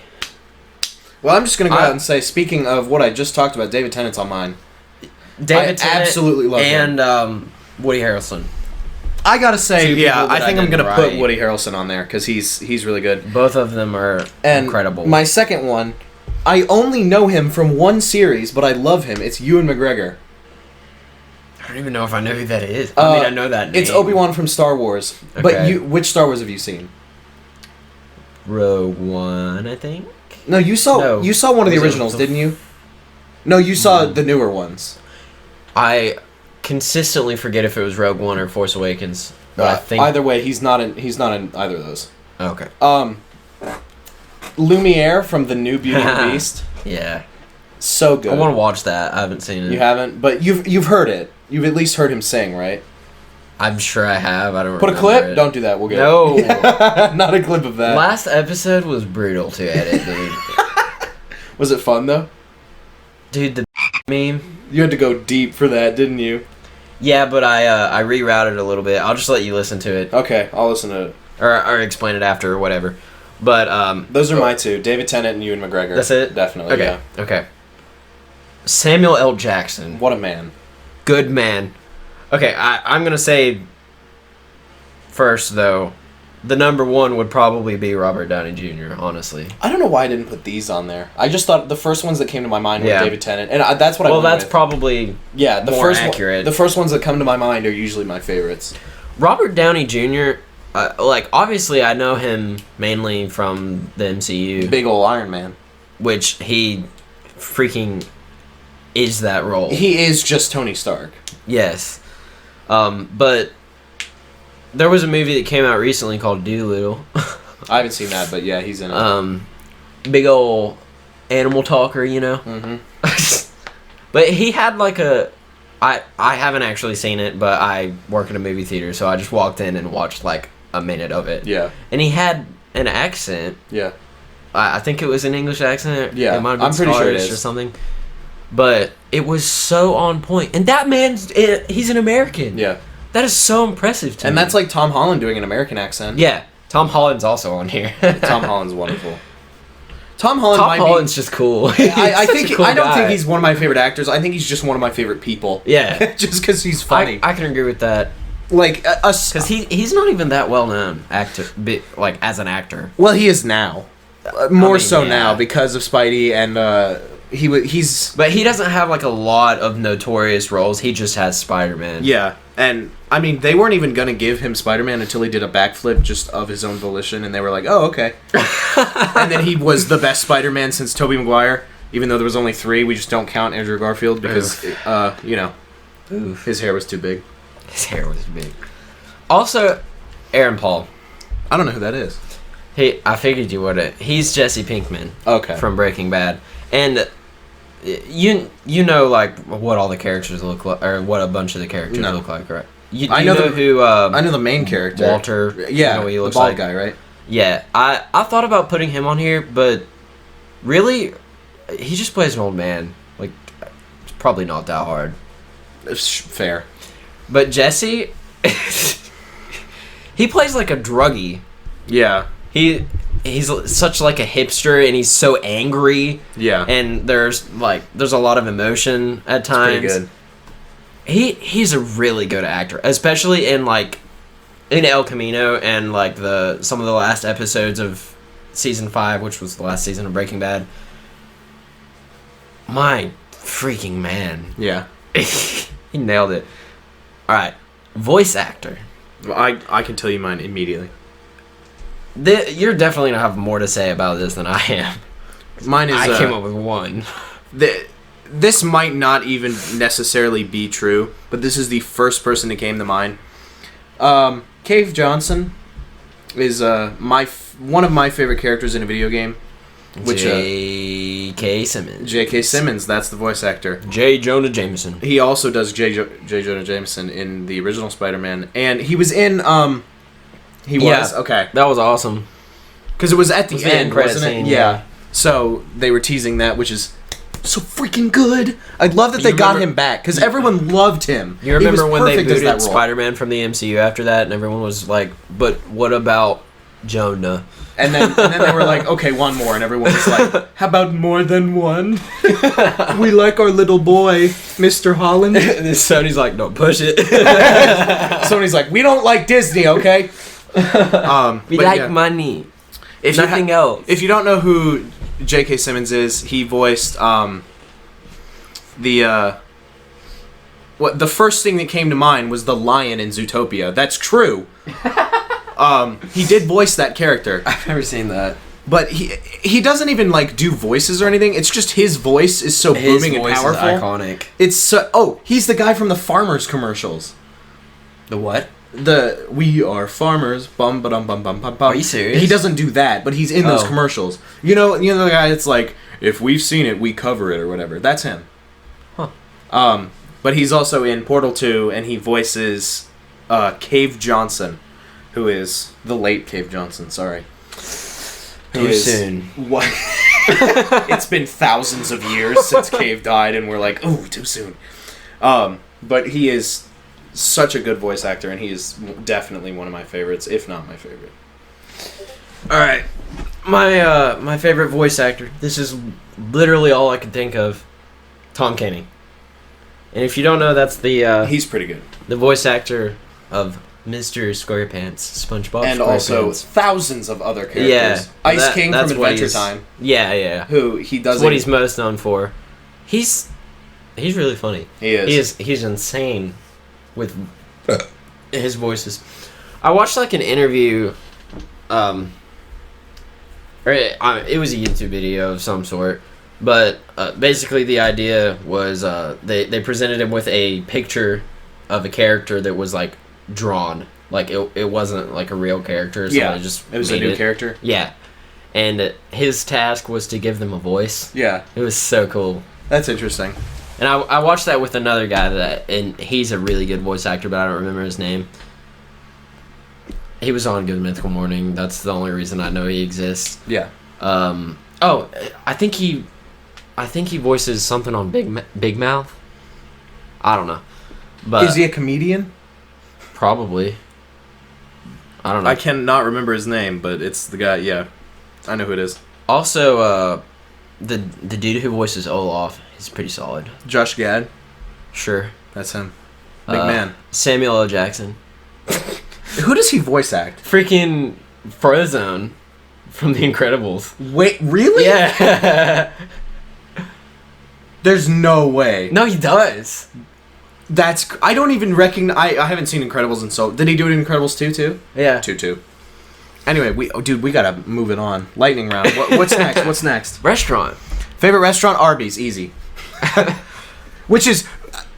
Well, I'm just going to go out and say, speaking of what I just talked about, David Tennant's on mine. David Tennant absolutely love him. And Woody Harrelson. I gotta say, yeah, I think I'm gonna put Woody Harrelson on there because he's really good. Both of them are incredible. My second one, I only know him from one series, but I love him. It's Ewan McGregor. I don't even know if I know who that is. I mean, I know that name. It's Obi-Wan from Star Wars. Okay. But which Star Wars have you seen? Rogue One, I think. No, you saw one of the originals, didn't you? No, you saw the newer ones. I consistently forget if it was Rogue One or Force Awakens. But I think either way, he's not in either of those. Okay. Lumiere from The New Beauty and the Beast. Yeah. So good. I want to watch that. I haven't seen it. You haven't, but you've heard it. You've at least heard him sing, right? I'm sure I have. I don't put a clip. It. Don't do that. We'll get it. Not a clip of that. Last episode was brutal to edit, dude. Was it fun though? Dude, the meme. You had to go deep for that, didn't you? Yeah, but I rerouted a little bit. I'll just let you listen to it. Okay, I'll listen to it. Or explain it after or whatever. But those are my two: David Tennant and Ewan McGregor. That's it. Definitely. Okay. Yeah. Okay. Samuel L. Jackson. What a man. Good man. Okay, I'm gonna say first though, the number one would probably be Robert Downey Jr. Honestly, I don't know why I didn't put these on there. I just thought the first ones that came to my mind were David Tennant, and that's what I. Well, that's probably the more first accurate. The first ones that come to my mind are usually my favorites. Robert Downey Jr. Like obviously, I know him mainly from the MCU. Big ol' Iron Man, which he freaking is that role. He is just Tony Stark. Yes, but there was a movie that came out recently called Doolittle. I haven't seen that, but yeah, he's in it. Big ol' animal talker, you know. Mm-hmm. But he had like a. I haven't actually seen it, but I work in a movie theater, so I just walked in and watched like a minute of it. Yeah. And he had an accent. Yeah. I think it was an English accent. Yeah, it might have been I'm pretty sure it Scottish is or something. But it was so on point, and that he's an American. Yeah. That is so impressive to me. And that's like Tom Holland doing an American accent. Yeah, Tom Holland's also on here. Tom Holland's wonderful. Tom Holland's just cool. I think cool I don't guy. think he's one of my favorite actors. I think he's just one of my favorite people. Yeah, just because he's funny. I can agree with that. Like because he's not even that well known actor, like as an actor. Well, he is now, more so now because of Spidey and he's. But he doesn't have like a lot of notorious roles. He just has Spider-Man. Yeah, and I mean they weren't even gonna give him Spider-Man until he did a backflip just of his own volition, and they were like, "Oh, okay." And then he was the best Spider-Man since Tobey Maguire, even though there was only 3. We just don't count Andrew Garfield because his hair was too big. His hair was big. Also, Aaron Paul. I don't know who that is. I figured you would. He's Jesse Pinkman. Okay. From Breaking Bad, and you know like what all the characters look like, or what a bunch of the characters look like, right? I know the main character, Walter. Yeah, you know what he looks the bald like. guy, right? Yeah, I thought about putting him on here, but really, he just plays an old man. Like, it's probably not that hard. It's fair. But Jesse, he plays like a druggie. Yeah. He's such like a hipster, and he's so angry. Yeah. And there's a lot of emotion at times. It's pretty good. He's a really good actor, especially in El Camino and like some of the last episodes of season 5, which was the last season of Breaking Bad. My freaking man. Yeah. He nailed it. All right, voice actor. Well, I can tell you mine immediately. You're definitely gonna have more to say about this than I am. Mine is. I came up with one. This might not even necessarily be true, but this is the first person that came to mind. Cave Johnson is one of my favorite characters in a video game. J.K. Simmons. J.K. Simmons, that's the voice actor. J. Jonah Jameson. He also does J. Jonah Jameson in the original Spider-Man, and he was in okay. That was awesome. Because it was at the end, wasn't it? Scene, yeah. So they were teasing that, which is so freaking good. I love that they got him back because everyone loved him. You remember when they booted Spider-Man from the MCU after that, and everyone was like, "But what about Jonah?" And then they were like, "Okay, one more," and everyone was like, "How about more than one? We like our little boy, Mr. Holland." And Sony's like, "Don't push it." Sony's like, "We don't like Disney, okay? We like money. If nothing else." If you don't know who J.K. Simmons is, he voiced the first thing that came to mind was the lion in Zootopia. That's true. He did voice that character. I've never seen that. But he doesn't even do voices or anything. It's just his voice is so booming and powerful. Is iconic. It's he's the guy from the Farmers commercials. The what? The "We are farmers." Bum ba dum bum bum bum bum. Are you serious? He doesn't do that, but he's in those commercials. You know the guy that's like, "If we've seen it, we cover it," or whatever. That's him. Huh. But he's also in Portal 2, and he voices Cave Johnson, who is the late Cave Johnson. Sorry. Too soon. What? It's been thousands of years since Cave died, and we're like, "Ooh, too soon." But he is such a good voice actor, and he is definitely one of my favorites, if not my favorite. All right. My favorite voice actor. This is literally all I can think of. Tom Kenny. And if you don't know, that's the he's pretty good. The voice actor of Mr. SquarePants, SpongeBob, and SquarePants. Also thousands of other characters. Yeah, Ice King from Adventure Time. Yeah. Who he does. That's what he's most known for. He's really funny. He is. He's insane with his voices. I watched like an interview. It was a YouTube video of some sort, but basically the idea was they presented him with a picture of a character that was like drawn, like it wasn't like a real character. So yeah, it was a new character. Yeah, and his task was to give them a voice. Yeah, it was so cool. That's interesting. And I watched that with another guy and he's a really good voice actor, but I don't remember his name. He was on Good Mythical Morning. That's the only reason I know he exists. Yeah. I think he voices something on Big Mouth. I don't know. But is he a comedian? Probably. I don't know. I cannot remember his name, but it's the guy. Yeah, I know who it is. Also, the dude who voices Olaf, he's pretty solid. Josh Gad. Sure, that's him. Big man. Samuel L. Jackson. Who does he voice act? Freaking Frozone from The Incredibles. Wait, really? Yeah. There's no way. No, he does. I don't even recognize. I haven't seen Incredibles and so. Did he do it in Incredibles 2 too? Yeah. 2. Anyway, we gotta move it on. Lightning round. What's next? What's next? Restaurant. Favorite restaurant? Arby's. Easy. Which is,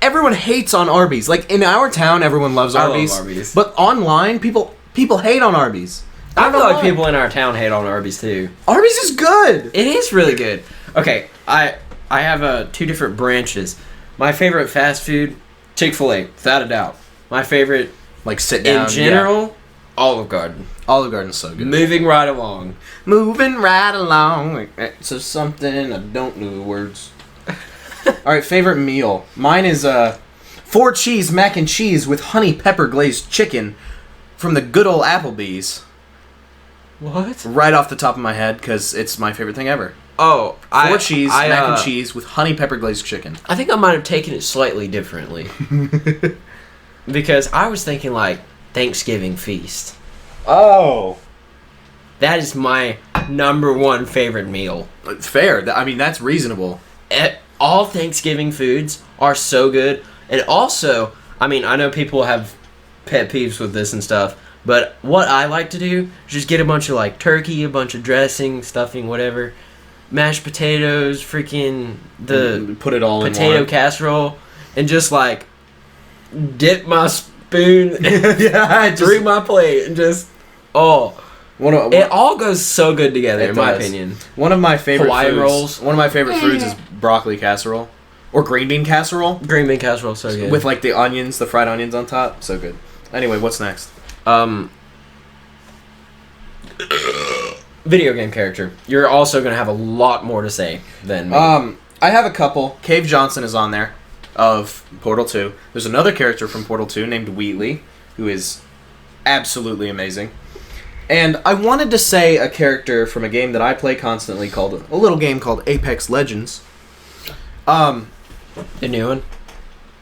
everyone hates on Arby's. Like in our town, everyone loves Arby's. I love Arby's. But online, people hate on Arby's. I feel like people in our town hate on Arby's too. Arby's is good. It is really good. Okay, I have two different branches. My favorite fast food, Chick-fil-A, without a doubt. My favorite, like sit down in general, Olive Garden. Olive Garden's so good. Moving right along. Moving right along. It's just something I don't know the words. All right, favorite meal. Mine is 4 cheese mac and cheese with honey pepper glazed chicken from the good old Applebee's. What? Right off the top of my head, because it's my favorite thing ever. Oh, 4 cheese mac and cheese with honey pepper glazed chicken. I think I might have taken it slightly differently. Because I was thinking like Thanksgiving feast. Oh. That is my number one favorite meal. Fair. I mean, that's reasonable. All Thanksgiving foods are so good. And also, I mean, I know people have pet peeves with this and stuff, but what I like to do is just get a bunch of like turkey, a bunch of dressing, stuffing, whatever, mashed potatoes, freaking the put it all potato in casserole, and just like dip my spoon through my plate and just it all goes so good together in my opinion. One of my favorite Hawaiian rolls. One of my favorite foods is broccoli casserole or green bean casserole. Green bean casserole, so good with like the onions, the fried onions on top, so good. Anyway, what's next? Video game character. You're also gonna have a lot more to say than me. I have a couple. Cave Johnson is on there of Portal 2. There's another character from Portal 2 named Wheatley, who is absolutely amazing. And I wanted to say a character from a game that I play constantly called a little game called Apex Legends. The new one?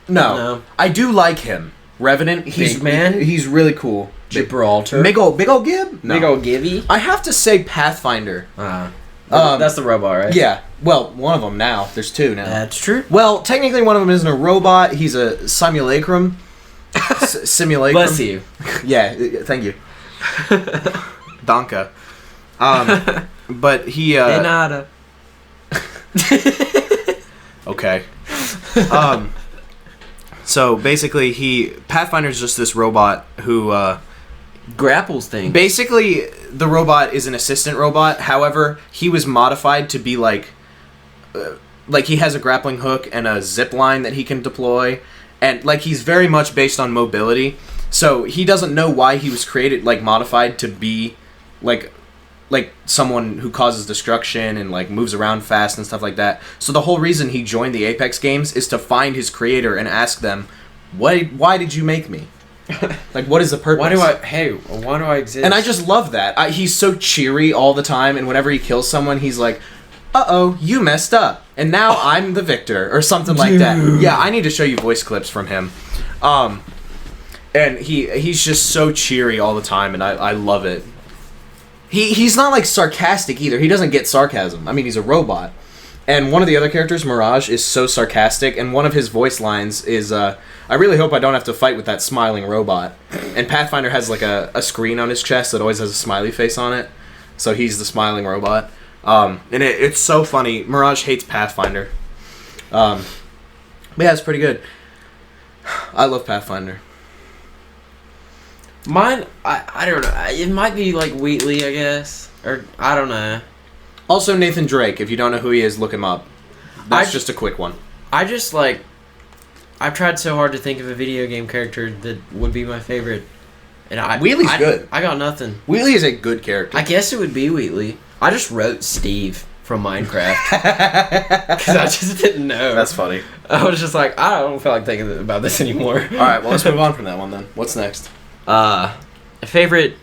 No. I do like him. Revenant. Big man. He's really cool. Gibraltar. Big ol' Gib? No. Big ol' Gibby? I have to say Pathfinder. That's the robot, right? Yeah. Well, one of them now. There's 2 now. That's true. Well, technically one of them isn't a robot. He's a simulacrum. Simulacrum. Bless you. Yeah, thank you. Donka. But he... De nada. Okay. So basically Pathfinder's just this robot who grapples things. Basically the robot is an assistant robot. However, he was modified to be like he has a grappling hook and a zip line that he can deploy, and like he's very much based on mobility. So he doesn't know why he was created, like modified to be like someone who causes destruction and like moves around fast and stuff like that. So the whole reason he joined the Apex games is to find his creator and ask them, why did you make me? Like, what is the purpose? Why do I exist? And I just love that. He's so cheery all the time, and whenever he kills someone, he's like, uh-oh, you messed up, and now I'm the victor, or something like that. Yeah, I need to show you voice clips from him. And he's just so cheery all the time, and I love it. He's not, like, sarcastic either. He doesn't get sarcasm. I mean, he's a robot. And one of the other characters, Mirage, is so sarcastic, and one of his voice lines is, I really hope I don't have to fight with that smiling robot. And Pathfinder has, like, a screen on his chest that always has a smiley face on it, so he's the smiling robot. And it's so funny. Mirage hates Pathfinder. But yeah, it's pretty good. I love Pathfinder. Mine, I don't know. It might be like Wheatley, I guess. Or, I don't know. Also, Nathan Drake. If you don't know who he is, look him up. That's just a quick one. I just, like... I've tried so hard to think of a video game character that would be my favorite. And Wheatley's good. I got nothing. Wheatley is a good character. I guess it would be Wheatley. I just wrote Steve from Minecraft. Because I just didn't know. That's funny. I was just like, I don't feel like thinking about this anymore. Alright, well, let's move on from that one then. What's next? Favorite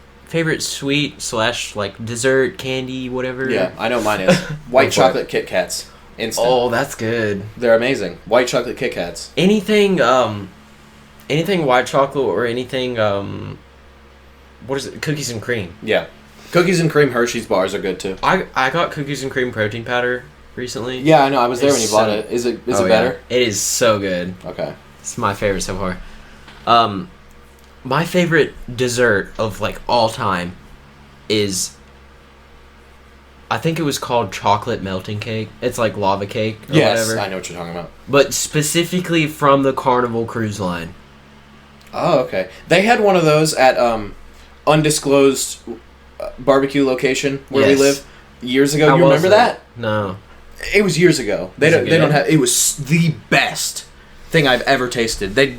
sweet / like dessert, candy, whatever. Yeah, I know mine is. White chocolate Kit Kats. Instant. Oh, that's good. They're amazing. White chocolate Kit Kats. Anything white chocolate or anything, what is it? Cookies and cream. Yeah. Cookies and cream Hershey's bars are good too. I got cookies and cream protein powder recently. Yeah, I know. I was there when you bought it. Is it better? Yeah. It is so good. Okay. It's my favorite so far. My favorite dessert of like all time is, I think it was called chocolate melting cake. It's like lava cake or whatever. I know what you're talking about. But specifically from the Carnival Cruise Line. Oh, okay. They had one of those at undisclosed barbecue location where we live years ago. You remember that? No. It was years ago. They don't have. It was the best thing I've ever tasted. They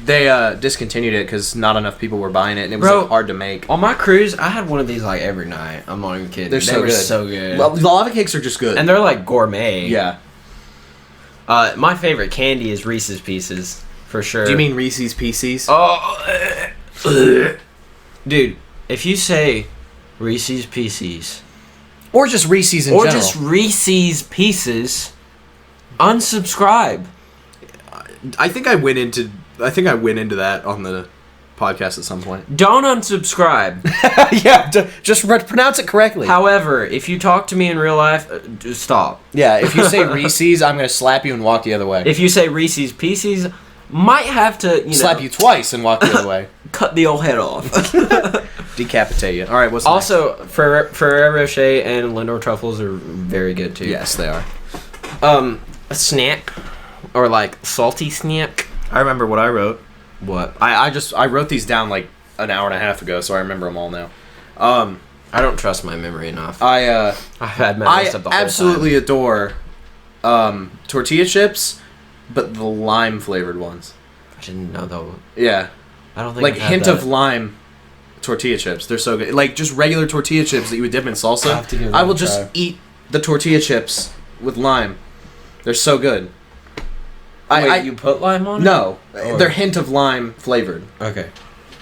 discontinued it because not enough people were buying it, and it was like, hard to make. On my cruise, I had one of these like every night. I'm not even kidding. They were so good. Well, lava cakes are just good, and they're like gourmet. Yeah. My favorite candy is Reese's Pieces for sure. Do you mean Reese's Pieces? Oh, dude! If you say Reese's Pieces, or just Reese's in general, or just Reese's Pieces, unsubscribe. I think I went into that on the podcast at some point. Don't unsubscribe. Yeah, just pronounce it correctly. However, if you talk to me in real life, just stop. Yeah, if you say Reese's, I'm going to slap you and walk the other way. If you say Reese's Pieces, might have to, slap you twice and walk the other way. Cut the old head off. Decapitate you. All right, what's also, Ferrero Rocher and Lindor Truffles are very good, too. Yes, they are. A snack, or like salty snack. I remember what I wrote. What? I wrote these down like an hour and a half ago, so I remember them all now. I don't trust my memory enough. I've had memories of the whole absolutely adore tortilla chips, but the lime flavored ones. I didn't know though. Yeah. I don't think like hint of lime tortilla chips. They're so good. Like just regular tortilla chips that you would dip in salsa. I will just eat the tortilla chips with lime. They're so good. Wait, you put lime on it? No. They're hint of lime flavored. Okay.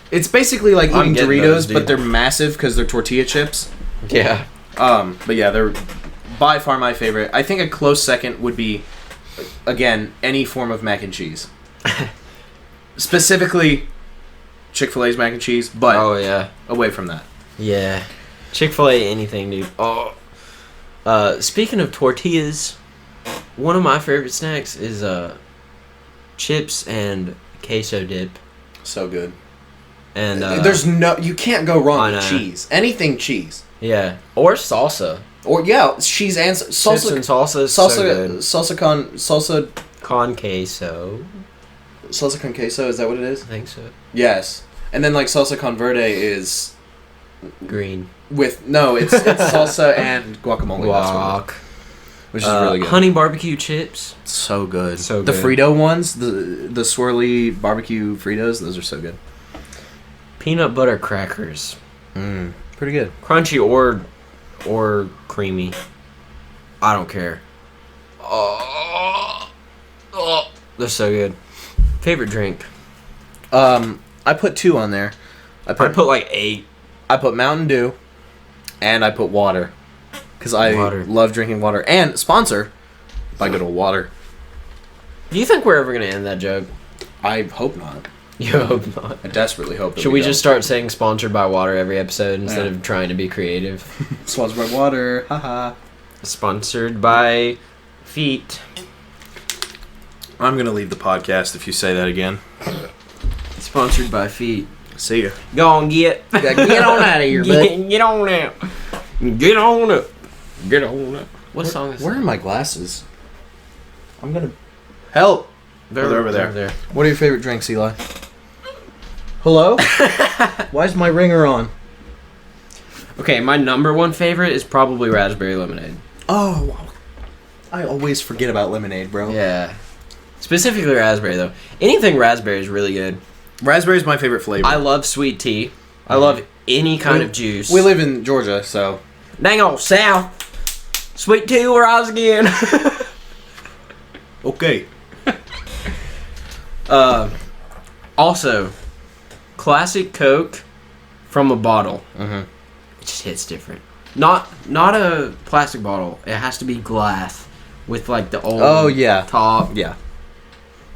It's basically like eating Doritos, those, but they're massive because they're tortilla chips. Yeah. But yeah, they're by far my favorite. I think a close second would be, again, any form of mac and cheese. Specifically, Chick-fil-A's mac and cheese, but away from that. Yeah. Chick-fil-A, anything, dude. Oh. Speaking of tortillas, one of my favorite snacks is chips and queso dip. So good. And you can't go wrong with cheese. Anything cheese. Yeah. Or salsa. Or cheese and salsa. Chips and salsa is so good. Salsa con queso. Salsa con queso, is that what it is? I think so. Yes. And then like salsa con verde is green. It's salsa and guacamole. Guac. Which is really good. Honey barbecue chips. So good. So the good. Frito ones, the swirly barbecue Fritos, those are so good. Peanut butter crackers. Pretty good. Crunchy or creamy. I don't care. Oh, they're so good. Favorite drink? I put 2 on there. I put like 8. I put Mountain Dew, and I put water, because I love drinking water. And sponsor by good old water. Do you think we're ever gonna end that joke? I hope not. You hope not. I desperately hope. Should we just start saying sponsored by water every episode instead of trying to be creative? Sponsored by water. Haha. Sponsored by feet. I'm gonna leave the podcast if you say that again. Sponsored by feet. See ya. Go on, get on out of here, bud. Get on out. Get on up. Get on up. What song is that? Where are my glasses? I'm gonna help. They're over there. What are your favorite drinks, Eli? Hello? Why is my ringer on? Okay, my number 1 favorite is probably raspberry lemonade. Oh, I always forget about lemonade, bro. Yeah. Specifically raspberry, though. Anything raspberry is really good. Raspberry is my favorite flavor. I love sweet tea. I love any kind of juice. We live in Georgia, so... Dang on, South. Sweet tea will rise again. Okay. Also, classic Coke from a bottle. Mm-hmm. It just hits different. Not a plastic bottle. It has to be glass with like the old top. Yeah.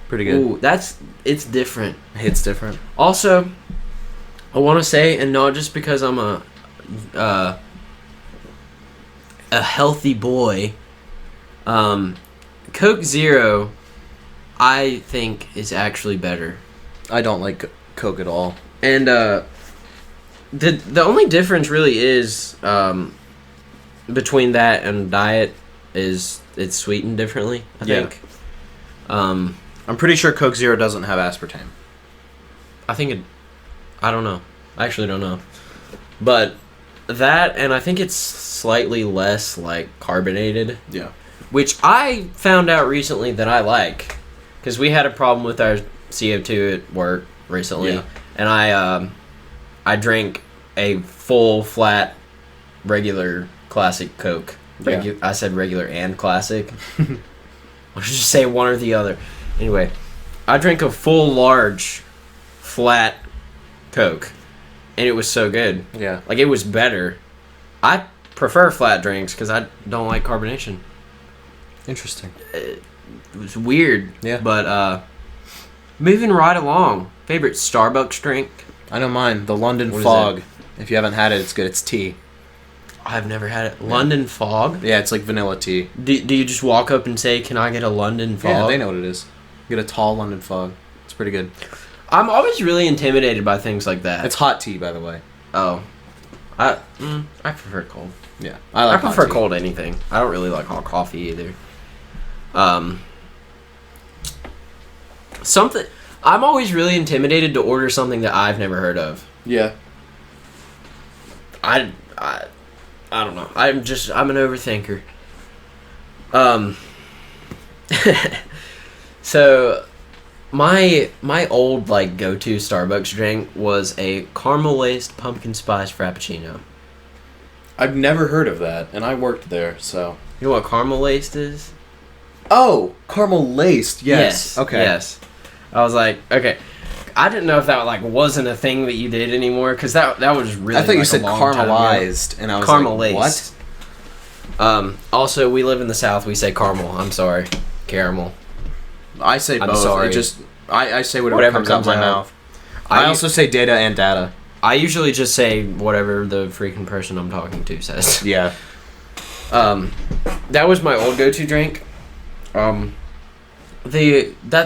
Pretty good. Ooh, it's different. It hits different. Also, I want to say, and not just because I'm a healthy boy, Coke Zero, I think is actually better. I don't like Coke at all. And the only difference really is between that and diet is it's sweetened differently, I think. I'm pretty sure Coke Zero doesn't have aspartame. I don't know. I actually don't know. But that, and I think it's slightly less like carbonated. Yeah. Which I found out recently that I like. Because we had a problem with our CO2 at work recently. Yeah. And I drank a full, flat, regular, classic Coke. I said regular and classic. I should just say one or the other. Anyway, I drank a full, large, flat Coke. And it was so good. Yeah. Like, it was better. I prefer flat drinks because I don't like carbonation. Interesting. It was weird. Yeah. But, moving right along. Favorite Starbucks drink? I know mine. The London Fog. If you haven't had it, it's good. It's tea. I've never had it. London Fog? Yeah, it's like vanilla tea. Do you just walk up and say, "Can I get a London Fog?" Yeah, they know what it is. Get a tall London Fog. It's pretty good. I'm always really intimidated by things like that. It's hot tea, by the way. Oh. I prefer cold. Yeah. I prefer cold anything. I don't really like hot coffee either. I'm always really intimidated to order something that I've never heard of. Yeah. I don't know. I'm an overthinker. So my old like go-to Starbucks drink was a caramel laced pumpkin spice frappuccino. I've never heard of that, and I worked there, so. You know what caramel laced is? Oh, caramel laced. Yes. Okay. Yes. I was like, okay. I didn't know if that like wasn't a thing that you did anymore, because that was really. I thought you said caramelized, and I was caramel like, laced. What? Also, we live in the South. We say caramel. I'm sorry, caramel. I say both. I'm sorry. I say whatever comes out my mouth. I also say data and data. I usually just say whatever the freaking person I'm talking to says. Yeah. That was my old go-to drink. That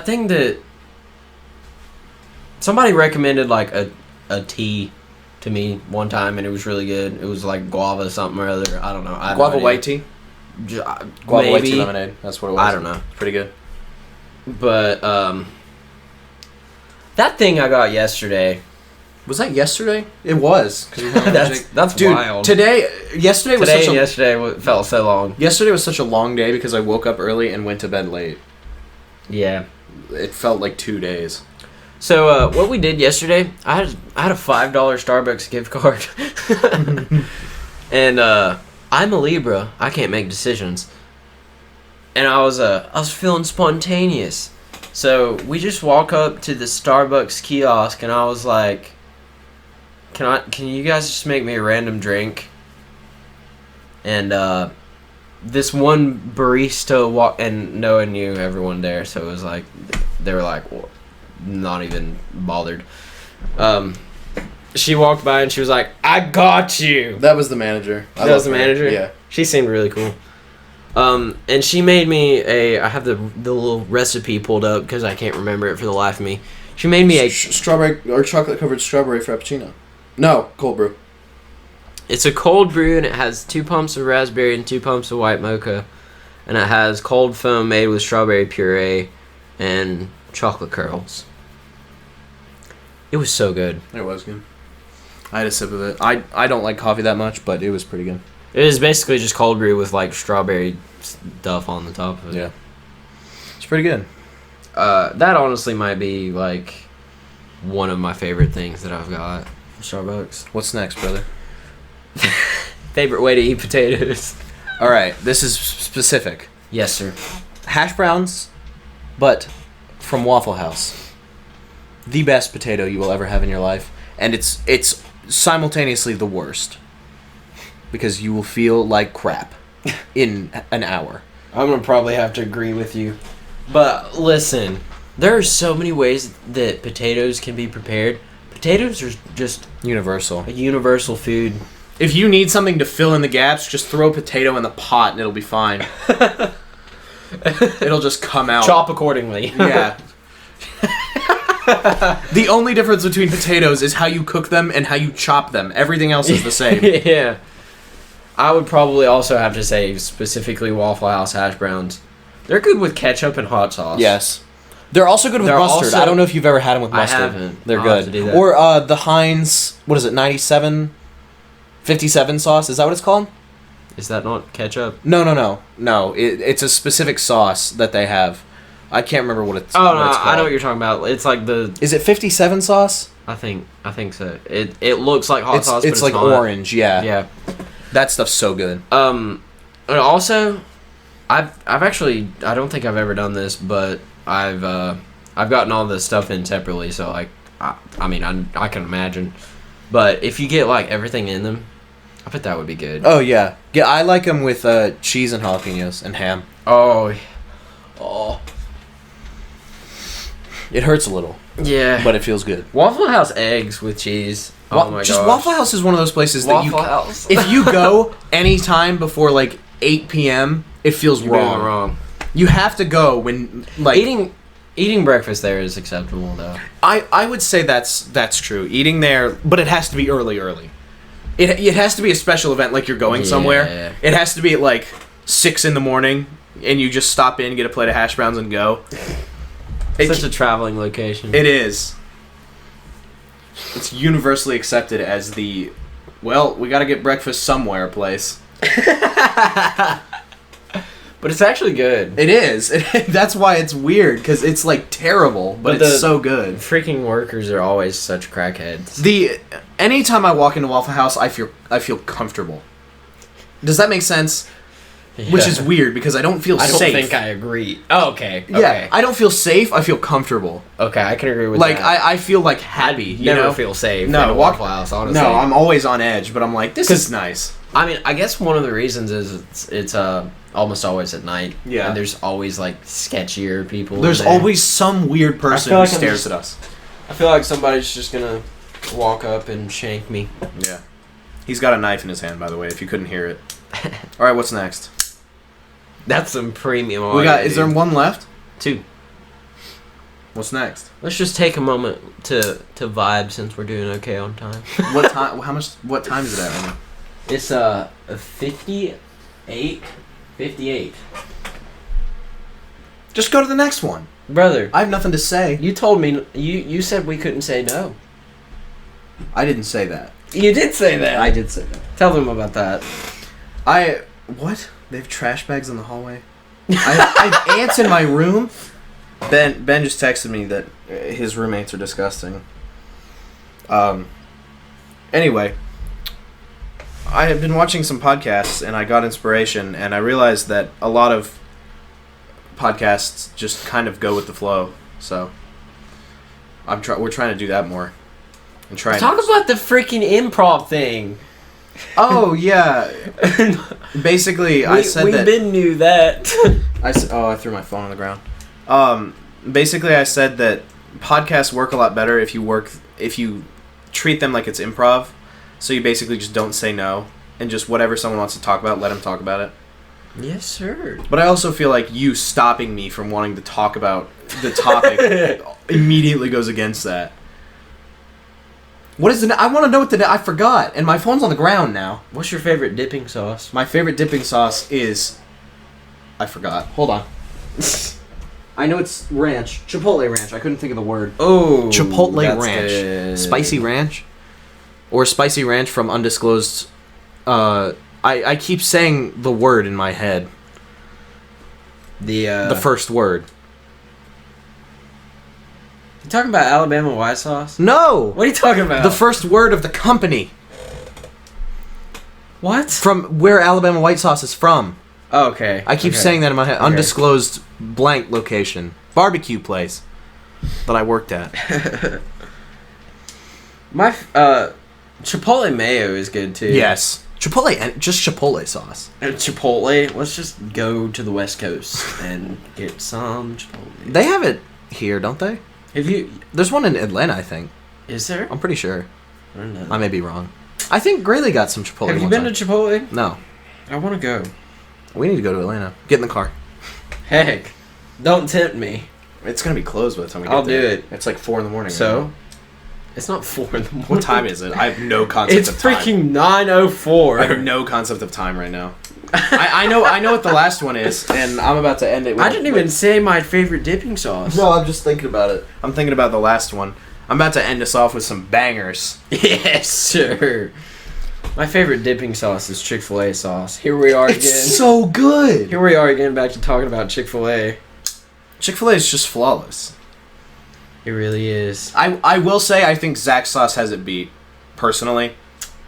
thing that somebody recommended like a tea to me one time, and it was really good. It was like guava something or other. I don't know. Guava white tea? Guava white tea lemonade. That's what it was. I don't know. Pretty good. But that thing I got yesterday. Was that yesterday? It was. That's dude, wild. Yesterday felt so long. Yesterday was such a long day because I woke up early and went to bed late. Yeah. It felt like 2 days. So what we did yesterday, I had a $5 Starbucks gift card. And I'm a Libra. I can't make decisions. And I was feeling spontaneous. So we just walk up to the Starbucks kiosk, and I was like, "Can you guys just make me a random drink?" And this one barista and Noah knew everyone there, so it was like they were like, well, not even bothered. She walked by and she was like, "I got you." That was the manager. That was the manager? Yeah. She seemed really cool. And she made me I have the little recipe pulled up because I can't remember it for the life of me. She made me a strawberry or chocolate covered strawberry frappuccino. No, cold brew. It's a cold brew, and it has 2 pumps of raspberry and 2 pumps of white mocha, and it has cold foam made with strawberry puree and chocolate curls. It was so good. It was good. I had a sip of it. I don't like coffee that much, but it was pretty good. It is basically just cold brew with like strawberry stuff on the top of it. Yeah. It's pretty good. That honestly might be like one of my favorite things that I've got from Starbucks. What's next, brother? Favorite way to eat potatoes. All right, this is specific. Yes, sir. Hash browns, but from Waffle House. The best potato you will ever have in your life, and it's simultaneously the worst because you will feel like crap in an hour. I'm gonna probably have to agree with you, but listen, there are so many ways that potatoes can be prepared. Potatoes are just universal. A universal food. If you need something to fill in the gaps, just throw a potato in the pot and it'll be fine. It'll just come out. Chop accordingly. Yeah. The only difference between potatoes is how you cook them and how you chop them. Everything else is the same. Yeah. I would probably also have to say specifically Waffle House hash browns. They're good with ketchup and hot sauce. Yes. They're also good with mustard. I don't know if you've ever had them with mustard. I haven't. They're I'll good. have to do that. Or the Heinz, what is it, 57 sauce? Is that what it's called? Is that not ketchup? No. It's a specific sauce that they have. I can't remember what it's. Oh what no, it's called. I know what you're talking about. It's like the. Is it 57 sauce? I think so. It looks like hot sauce. But it's like not. orange. Yeah. Yeah. That stuff's so good. And also, I've actually, I don't think I've ever done this, but I've gotten all this stuff in separately, so like I mean I can imagine. But if you get like everything in them, I bet that would be good. Oh yeah. Yeah, I like them with cheese and jalapenos and ham. Oh. It hurts a little. Yeah. But it feels good. Waffle House eggs with cheese. Oh my gosh. Waffle House is one of those places Waffle that House. if you go anytime before like 8 p.m., it feels wrong. You have to go when like eating breakfast there is acceptable though. I would say that's true. Eating there, but it has to be early. It has to be a special event like you're going somewhere. It has to be at like 6 in the morning and you just stop in, get a plate of hash browns and go. It's such a traveling location. It is. It's universally accepted as we got to get breakfast somewhere place. But it's actually good. It is. That's why it's weird, because it's like terrible, but it's so good. Freaking workers are always such crackheads. Anytime I walk into Waffle House, I feel comfortable. Does that make sense? Yeah. Which is weird, because I don't feel safe. I don't think I agree. Oh, okay. Yeah, I don't feel safe, I feel comfortable. Okay, I can agree with that. Like, I feel like happy, you never know? feel safe no, in a Waffle House, honestly. No, I'm always on edge, but I'm like, this is nice. I mean, I guess one of the reasons is it's almost always at night. Yeah. And there's always, like, sketchier people. There's always some weird person who stares at us. I feel like somebody's just gonna walk up and shank me. Yeah. He's got a knife in his hand, by the way, if you couldn't hear it. Alright, what's next? That's some premium audio. Is there one left? 2. What's next? Let's just take a moment to vibe since we're doing okay on time. What time? What time is it at right now? It's 58. Just go to the next one, brother. I have nothing to say. You told me you said we couldn't say no. I didn't say that. You did say that. I did say that. Tell them about that. What? They have trash bags in the hallway? I have ants in my room? Ben just texted me that his roommates are disgusting. Anyway, I have been watching some podcasts and I got inspiration and I realized that a lot of podcasts just kind of go with the flow. So we're trying to do that more. And talk about the freaking improv thing. Oh yeah. Basically, I said we that been knew that. I threw my phone on the ground. Basically, I said that podcasts work a lot better if you treat them like it's improv. So you basically just don't say no and just whatever someone wants to talk about, let them talk about it. Yes, sir. But I also feel like you stopping me from wanting to talk about the topic immediately goes against that. What is I want to know what I forgot, and my phone's on the ground now. What's your favorite dipping sauce? My favorite dipping sauce is... I forgot. Hold on. I know it's ranch. Chipotle ranch. I couldn't think of the word. Oh, Chipotle ranch. Good. Spicy ranch? Or spicy ranch from undisclosed... I keep saying the word in my head. The first word. You talking about Alabama white sauce? No! What are you talking about? The first word of the company. What? From where Alabama white sauce is from. Oh, okay. I keep saying that in my head. Okay. Undisclosed blank location. Barbecue place that I worked at. My Chipotle mayo is good too. Yes. Chipotle and just Chipotle sauce. And Chipotle, let's just go to the West Coast and get some Chipotle. They have it here, don't they? There's one in Atlanta, I think. Is there? I'm pretty sure. I don't know. I may be wrong. I think Grayley got some Chipotle. Have you been to Chipotle? No. I want to go. We need to go to Atlanta. Get in the car. Heck, don't tempt me. It's gonna be closed by the time we get I'll there. do it. It's like 4 a.m. So? Right? It's not 4 a.m. What time is it? I have no concept of time. It's freaking 9:04. I have no concept of time right now. I know what the last one is, and I'm about to end it. I didn't even say my favorite dipping sauce. No, I'm just thinking about it. I'm thinking about the last one. I'm about to end us off with some bangers. Yes, sir. My favorite dipping sauce is Chick-fil-A sauce. Here we are again. It's so good. Here we are again, back to talking about Chick-fil-A. Chick-fil-A is just flawless. It really is. I will say I think Zach's sauce has it beat. Personally,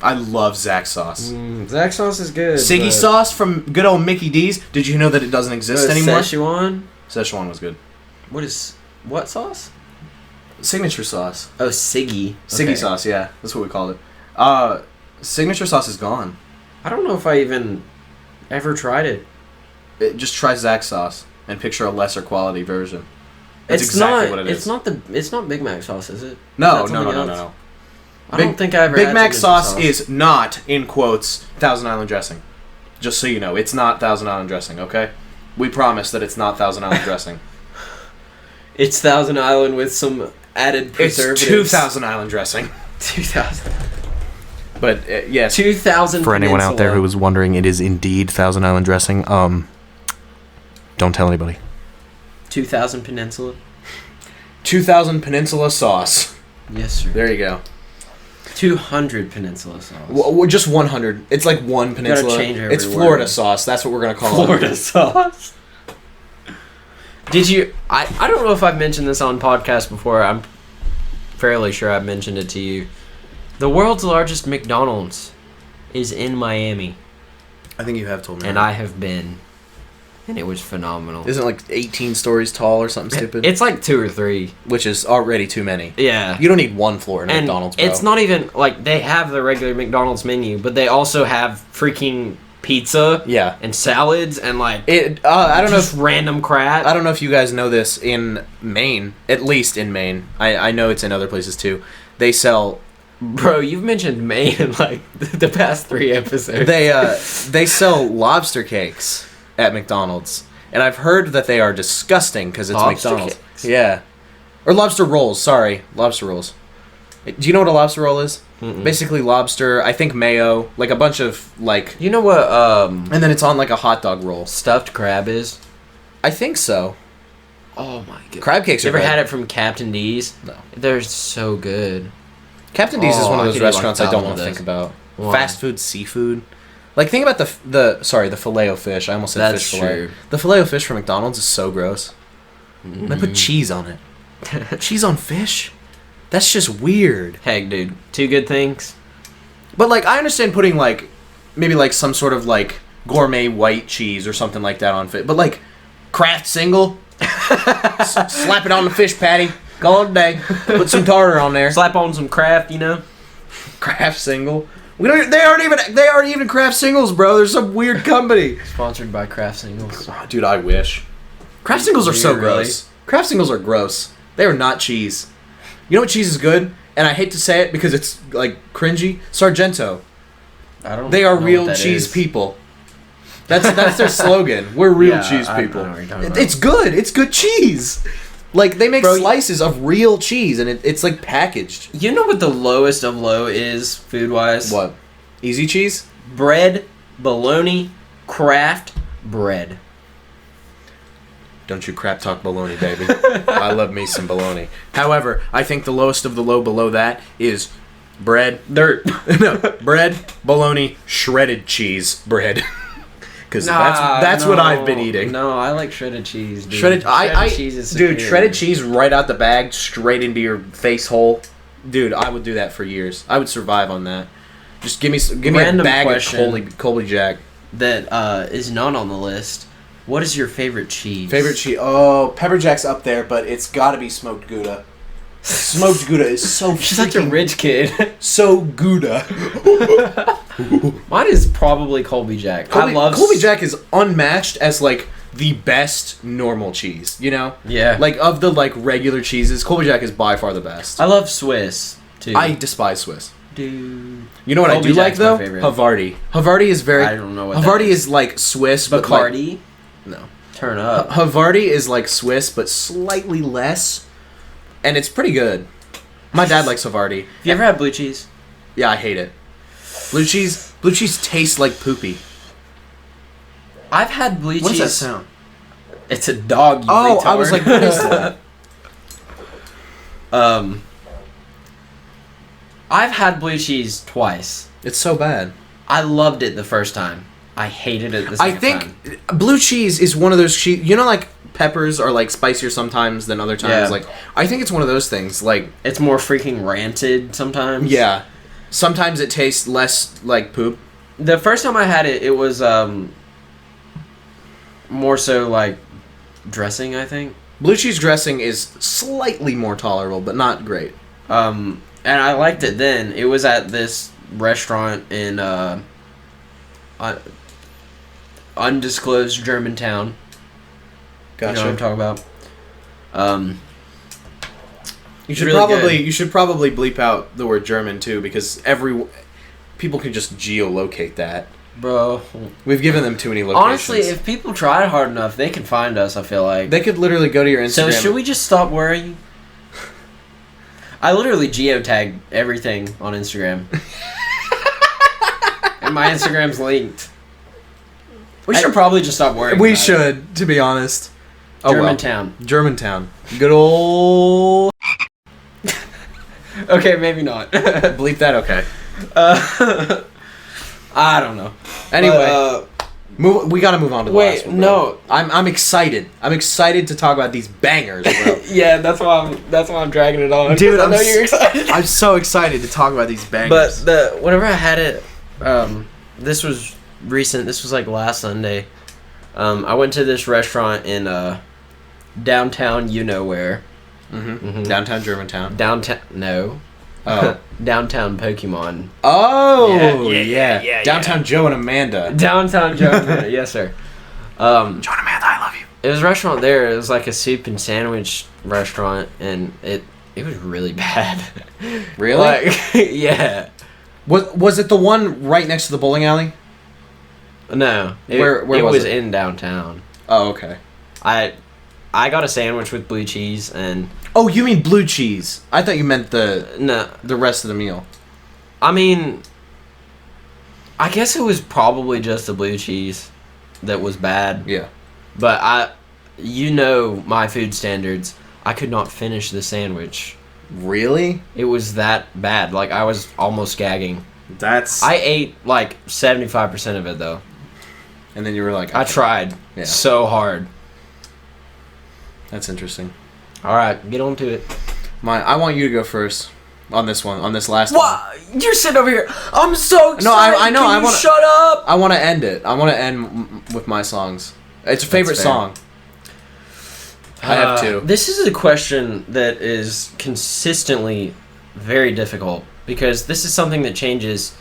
I love Zach's sauce. Zach's sauce is good. Siggy sauce from good old Mickey D's. Did you know that it doesn't exist anymore? Szechuan? Szechuan was good. What sauce? Signature sauce. Oh, Siggy. Siggy sauce, yeah. That's what we called it. Signature sauce is gone. I don't know if I even ever tried it. Just try Zach's sauce and picture a lesser quality version. That's exactly what it is. It's not Big Mac sauce, is it? No. I don't think I ever Big Mac sauce is not, in quotes, Thousand Island dressing. Just so you know, it's not Thousand Island dressing, okay? We promise that it's not Thousand Island dressing. It's Thousand Island with some added preservatives. It's 2,000 Island dressing. 2,000. But, yes. 2,000 For anyone out there who was wondering, it is indeed Thousand Island dressing. Don't tell anybody. 2,000 Peninsula? 2,000 Peninsula sauce. Yes, sir. There you go. 200 Peninsula sauce. Well, just 100. It's like one Peninsula. Gotta change every it's Florida sauce. That's what we're going to call Florida sauce. Did you... I don't know if I've mentioned this on podcast before. I'm fairly sure I've mentioned it to you. The world's largest McDonald's is in Miami. I think you have told me. And I have been. And it was phenomenal. Isn't it like 18 stories tall or something stupid? It's like 2 or 3. Which is already too many. Yeah. You don't need one floor in McDonald's, bro. It's not even, like, they have the regular McDonald's menu, but they also have freaking pizza. Yeah. And salads and, like, I don't know if random crap. I don't know if you guys know this in Maine. At least in Maine. I know it's in other places, too. They sell... Bro, you've mentioned Maine in, like, the past 3 episodes. They sell lobster cakes at McDonald's, and I've heard that they are disgusting because it's lobster McDonald's. Cakes. Yeah, or lobster rolls. Sorry, lobster rolls. Do you know what a lobster roll is? Mm-mm. Basically lobster. I think mayo, like a bunch of like. You know what? And then it's on like a hot dog roll. Stuffed crab is. I think so. Oh my god! Crab cakes. You are ever good. had it from Captain D's? No. They're so good. Captain D's is one of those restaurants I don't want to those. think about. Why? Fast food, seafood. Like, think about the Filet-O-Fish. I almost said That's fish fillet. true. The Filet-O-Fish from McDonald's is so gross. They put cheese on it. Cheese on fish? That's just weird. Heck, dude. 2 good things. But, like, I understand putting, like, maybe, like, some sort of, like, gourmet white cheese or something like that on fish. But, like, Kraft single? Slap it on the fish patty. Call it a day. Put some tartar on there. Slap on some Kraft, Kraft single. They aren't even Kraft singles, bro. There's some weird company. Sponsored by Kraft Singles. Oh, dude, I wish. Kraft singles are so gross. Kraft singles are gross. They are not cheese. You know what cheese is good? And I hate to say it because it's like cringy. Sargento. They are real cheese people. That's their slogan. We're real cheese people. It's good. It's good cheese. Like, they make slices of real cheese, and it's like packaged. You know what the lowest of low is, food-wise? What? Easy cheese? Bread, bologna, Kraft bread. Don't you crap talk bologna, baby. I love me some bologna. However, I think the lowest of the low below that is bread. Bread, bologna, shredded cheese bread. Because that's what I've been eating. No, I like shredded cheese, dude. Shredded cheese is superior. Dude, shredded cheese right out the bag, straight into your face hole. Dude, I would do that for years. I would survive on that. Just give me a bag of Colby Jack. That is not on the list. What is your favorite cheese? Favorite cheese? Oh, pepper jack's up there, but it's got to be smoked Gouda. Smoked Gouda is so She's such a rich kid. So Gouda. Mine is probably Colby Jack. Colby Jack is unmatched as like the best normal cheese, you know? Yeah. Like of the like regular cheeses, Colby Jack is by far the best. I love Swiss too. I despise Swiss. Dude. You know what Colby I do Jack's like though? Havarti. Havarti is very I don't know what Havarti is like Swiss but Bacardi? Like, no. Turn up. Havarti is like Swiss but slightly less. And it's pretty good. My dad likes Havarti. Have you ever had blue cheese? Yeah, I hate it. Blue cheese tastes like poopy. I've had blue cheese. What does that sound? It's a dog, you retard. I was like, what is that? I've had blue cheese twice. It's so bad. I loved it the first time. I hated it the second time. I think blue cheese is one of those cheese... You know, like, peppers are, like, spicier sometimes than other times? Yeah. Like, I think it's one of those things, like... It's more freaking rancid sometimes. Yeah. Sometimes it tastes less like poop. The first time I had it, it was, more so, like, dressing, I think. Blue cheese dressing is slightly more tolerable, but not great. And I liked it then. It was at this restaurant in, undisclosed Germantown. Gotcha. You know what I'm talking about? You should probably bleep out the word German too, because people can just geolocate that. Bro, we've given them too many locations. Honestly, if people tried hard enough, they can find us. I feel like they could literally go to your Instagram. So should we just stop worrying? I literally geotagged everything on Instagram, and my Instagram's linked. We should probably just stop worrying. We should, to be honest. Germantown. Well. Germantown. Good old... Okay, maybe not. Bleep that, okay. I don't know. Anyway, we gotta move on to the last one. Wait, no. I'm excited. I'm excited to talk about these bangers, bro. Yeah, that's why I'm dragging it on. Dude, I know you're excited. I'm so excited to talk about these bangers. But whenever I had it, this was recent. This was like last Sunday. I went to this restaurant in downtown, you know where. Mm-hmm. Downtown Germantown. No. Oh. Downtown Pokemon. Oh, yeah. Downtown Joe and Amanda. Downtown Joe and Amanda, yes, sir. Joe and Amanda, I love you. It was a restaurant there. It was like a soup and sandwich restaurant, and it was really bad. Really? Like, yeah. Was it the one right next to the bowling alley? No. Where was it? In downtown. Oh, okay. I got a sandwich with blue cheese and... Oh, you mean blue cheese. I thought you meant the rest of the meal. I mean, I guess it was probably just the blue cheese that was bad. Yeah. But you know my food standards. I could not finish the sandwich. Really? It was that bad. Like, I was almost gagging. I ate like 75% of it though. And then you were like... I tried so hard. That's interesting. All right, get on to it. I want you to go first on this one, on this last one. What? You're sitting over here. I'm so excited. No, I know. Can you shut up? I want to end it. I want to end with my songs. It's a favorite song. I have two. This is a question that is consistently very difficult because this is something that changes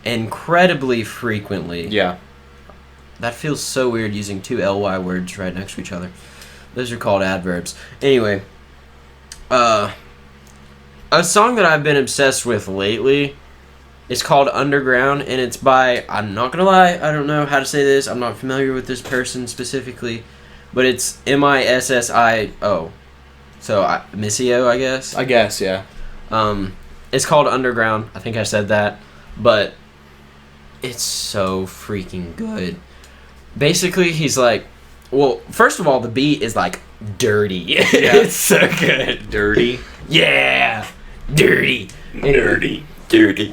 incredibly frequently. Yeah. That feels so weird using two ly words right next to each other. Those are called adverbs. Anyway, a song that I've been obsessed with lately is called Underground, and it's by, I'm not gonna lie, I don't know how to say this, I'm not familiar with this person specifically, but it's Missio. So, Missio, I guess? I guess, yeah. It's called Underground, I think I said that, but it's so freaking good. Basically, he's like, well, first of all, the beat is like dirty. Yeah. It's so good. Dirty? Yeah! Dirty. Dirty. Dirty.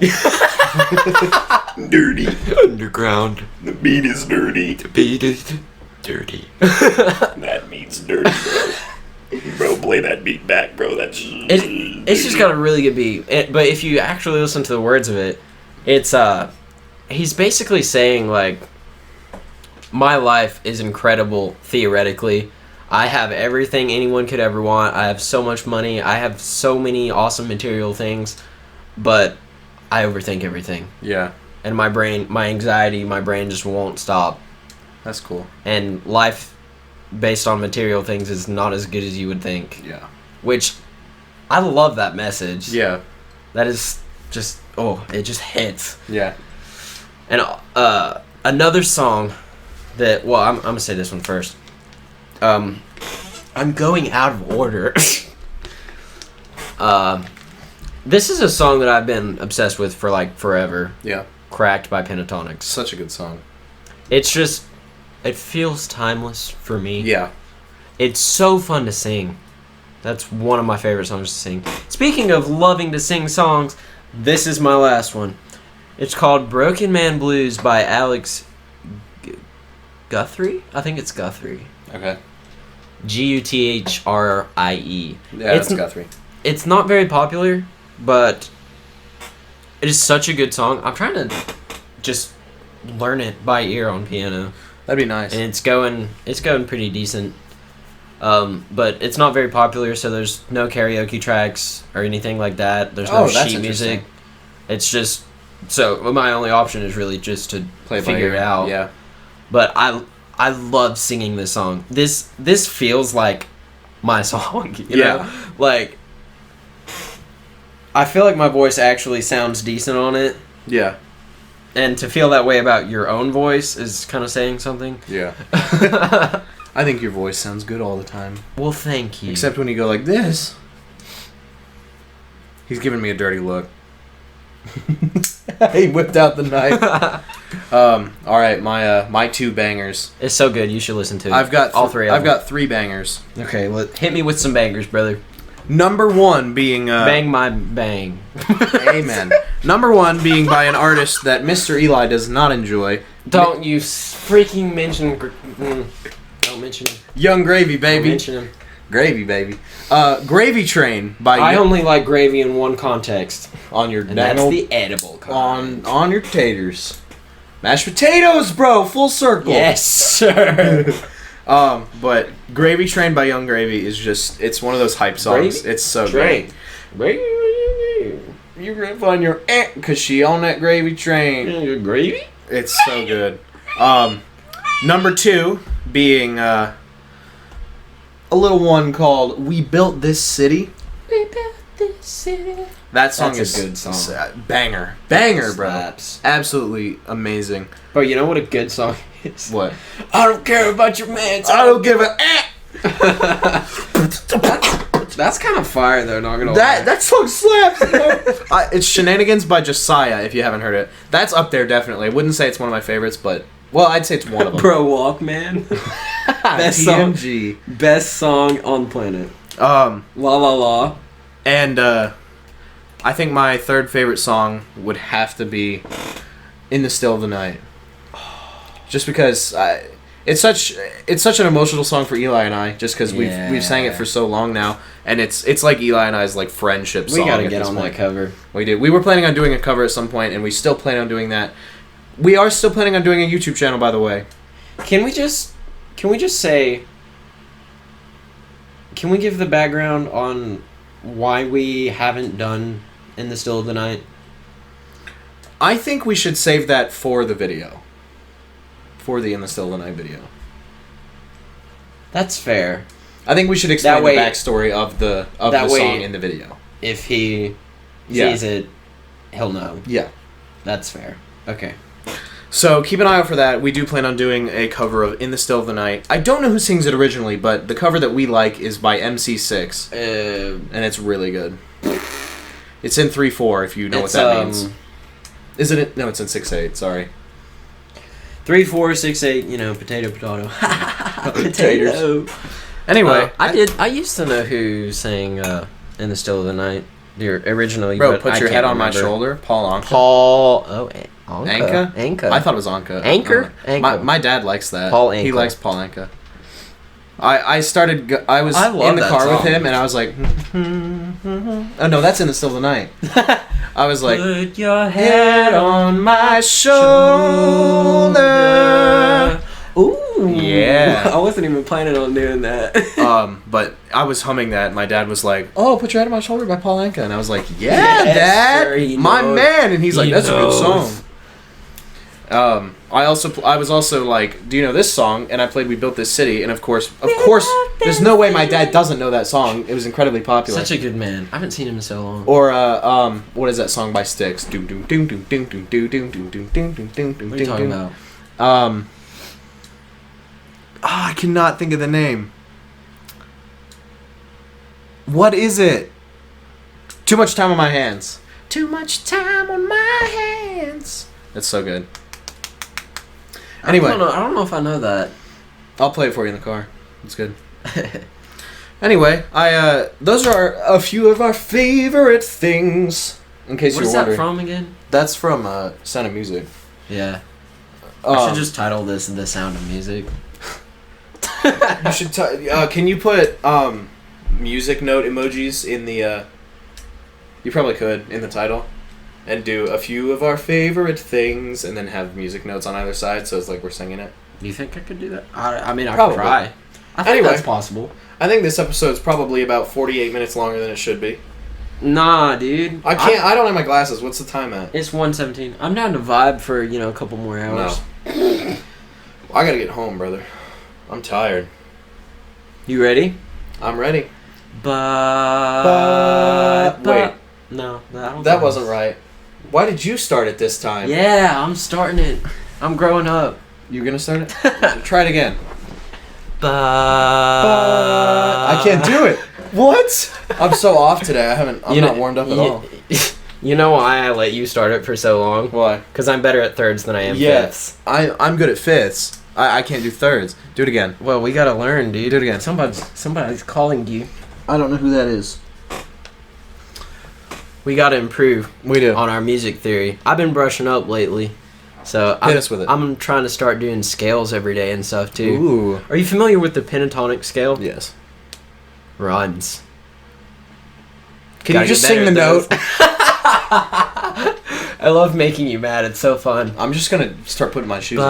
Dirty. Underground. The beat is dirty. The beat is dirty. That means dirty, bro. Bro, play that beat back, bro. It's just got a really good beat. But if you actually listen to the words of it, it's, he's basically saying, like, my life is incredible, theoretically. I have everything anyone could ever want. I have so much money. I have so many awesome material things. But I overthink everything. Yeah. And my anxiety, my brain just won't stop. That's cool. And life based on material things is not as good as you would think. Yeah. Which, I love that message. Yeah. That is just, it just hits. Yeah. And another song that, well, I'm going to say this one first. I'm going out of order. This is a song that I've been obsessed with for, like, forever. Yeah. Cracked by Pentatonics. Such a good song. It's just, it feels timeless for me. Yeah. It's so fun to sing. That's one of my favorite songs to sing. Speaking of loving to sing songs, this is my last one. It's called Broken Man Blues by Alex Guthrie? I think it's Guthrie. Okay. Guthrie. Yeah, it's Guthrie. It's not very popular, but it is such a good song. I'm trying to just learn it by ear on piano. That'd be nice. And it's going pretty decent. But it's not very popular, so there's no karaoke tracks or anything like that. There's no sheet music. It's just, so my only option is really just to figure it out. Yeah. But I love singing this song. This feels like my song. You know? Like, I feel like my voice actually sounds decent on it. Yeah. And to feel that way about your own voice is kind of saying something. Yeah. I think your voice sounds good all the time. Well, thank you. Except when you go like this. He's giving me a dirty look. He whipped out the knife. All right, my two bangers. It's so good. You should listen to it. I've got all three of them. I've got three bangers. Okay, hit me with some bangers, brother. Number one being bang my bang. Amen. Number one being by an artist that Mr. Eli does not enjoy. Don't you freaking mention. Don't mention him. Young Gravy, baby. Don't mention him. Gravy, baby. Gravy Train by. I only like gravy in one context. On your. And that's the edible kind. On your taters. Mashed potatoes, bro. Full circle. Yes, sir. But Gravy Train by Young Gravy is just, it's one of those hype songs. Gravy? It's so Train. Great. You're gonna find your aunt because she on that gravy train. Gravy? It's so good. Number two being a little one called We Built This City. We built this city. That song That's is a good song. Banger, bro. Absolutely amazing. Bro, you know what a good song is? What? I don't care about your man. I don't give a That's kind of fire though, not gonna lie. That song slaps. It's Shenanigans by Josiah, if you haven't heard it. That's up there definitely. I wouldn't say it's one of my favorites, but well, I'd say it's one of them. Bro, Walkman. Best song on the planet. La La La. And I think my third favorite song would have to be In the Still of the Night. Just because it's such an emotional song for Eli and I, just because we've sang it for so long now, and it's like Eli and I's like friendship song. We gotta get on that cover. We did. We were planning on doing a cover at some point, and we still plan on doing that. We are still planning on doing a YouTube channel, by the way. Can we just say can we give the background on why we haven't done In the Still of the Night? I think we should save that for the video. For the In the Still of the Night video. That's fair. I think we should explain the backstory of the song in the video. If he sees it, he'll know. Yeah. That's fair. Okay. So keep an eye out for that. We do plan on doing a cover of In the Still of the Night. I don't know who sings it originally, but the cover that we like is by MC6. And it's really good. It's in 3/4 if you know what that means. Isn't it? No, it's in 6/8. Sorry. 3, 4, 6, 8. Potato. Potato. Anyway, I used to know who sang "In the Still of the Night" originally. Bro, but put your head on my shoulder, Paul Anka. Anka. Anka. I thought it was Anka. Anchor. My dad likes that. Paul Anka. He likes Paul Anka. I was in the car with him, and I was like, oh no, that's In the Still of the Night. I was like, put your head on my shoulder. Ooh. Yeah. I wasn't even planning on doing that. But I was humming that, and my dad was like, oh, Put Your Head on My Shoulder by Paul Anka. And I was like, yeah, Dad, sir, my man. And he's like, that's a good song. I was also like, do you know this song? And I played We Built This City, and of course, there's no way my dad doesn't know that song. It was incredibly popular. Such a good man. I haven't seen him in so long. Or what is that song by Styx? Doom doom doom doom doom doom doom doom doom doom doom doom doom doom. What are you talking about? I cannot think of the name. What is it? Too Much Time on My Hands. Too much time on my hands. That's so good. Anyway, I don't know if I know that. I'll play it for you in the car. It's good. Anyway, those are a few of our favorite things. In case you're wondering. Where's that from again? That's from Sound of Music. Yeah. I should just title this "The Sound of Music." You should. Can you put music note emojis in the? You probably could in the title, and do a few of our favorite things, and then have music notes on either side, so it's like we're singing it. Do you think I could do that? I mean, I Probably. could try. I think Anyway. that's possible. I think this episode's probably about 48 minutes longer than it should be. Nah, dude. I can't. I don't have my glasses. What's the time at? It's 1:17. I'm down to vibe for a couple more hours. No. I gotta get home, brother. I'm tired. You ready? I'm ready. Wait. No, That wasn't right. Why did you start it this time? Yeah, I'm starting it. I'm growing up. You're gonna start it? Try it again. I I can't do it. What? I'm so off today. I'm not warmed up at all. You know why I let you start it for so long? Why? Because I'm better at thirds than I am fifths. I'm good at fifths. I can't do thirds. Do it again. Well, we gotta learn, dude. Do it again. Somebody's calling you. I don't know who that is. We gotta improve. We do. On our music theory. I've been brushing up lately. So Hit us with it. I'm trying to start doing scales every day and stuff too. Ooh. Are you familiar with the pentatonic scale? Yes. Runs. Can you just sing the note? I love making you mad. It's so fun. I'm just gonna start putting my shoes on.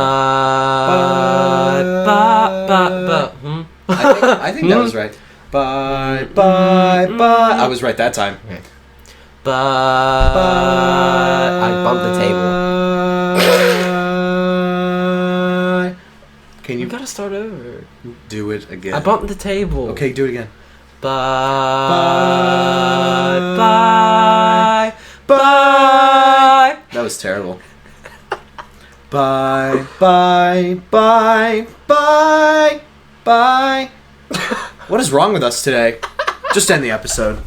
I think that was right. Bye. I was right that time. Okay. I bumped the table. Can you gotta start over. do it again? I bumped the table. Okay, do it again. Bye. That was terrible. Bye. What is wrong with us today? Just end the episode.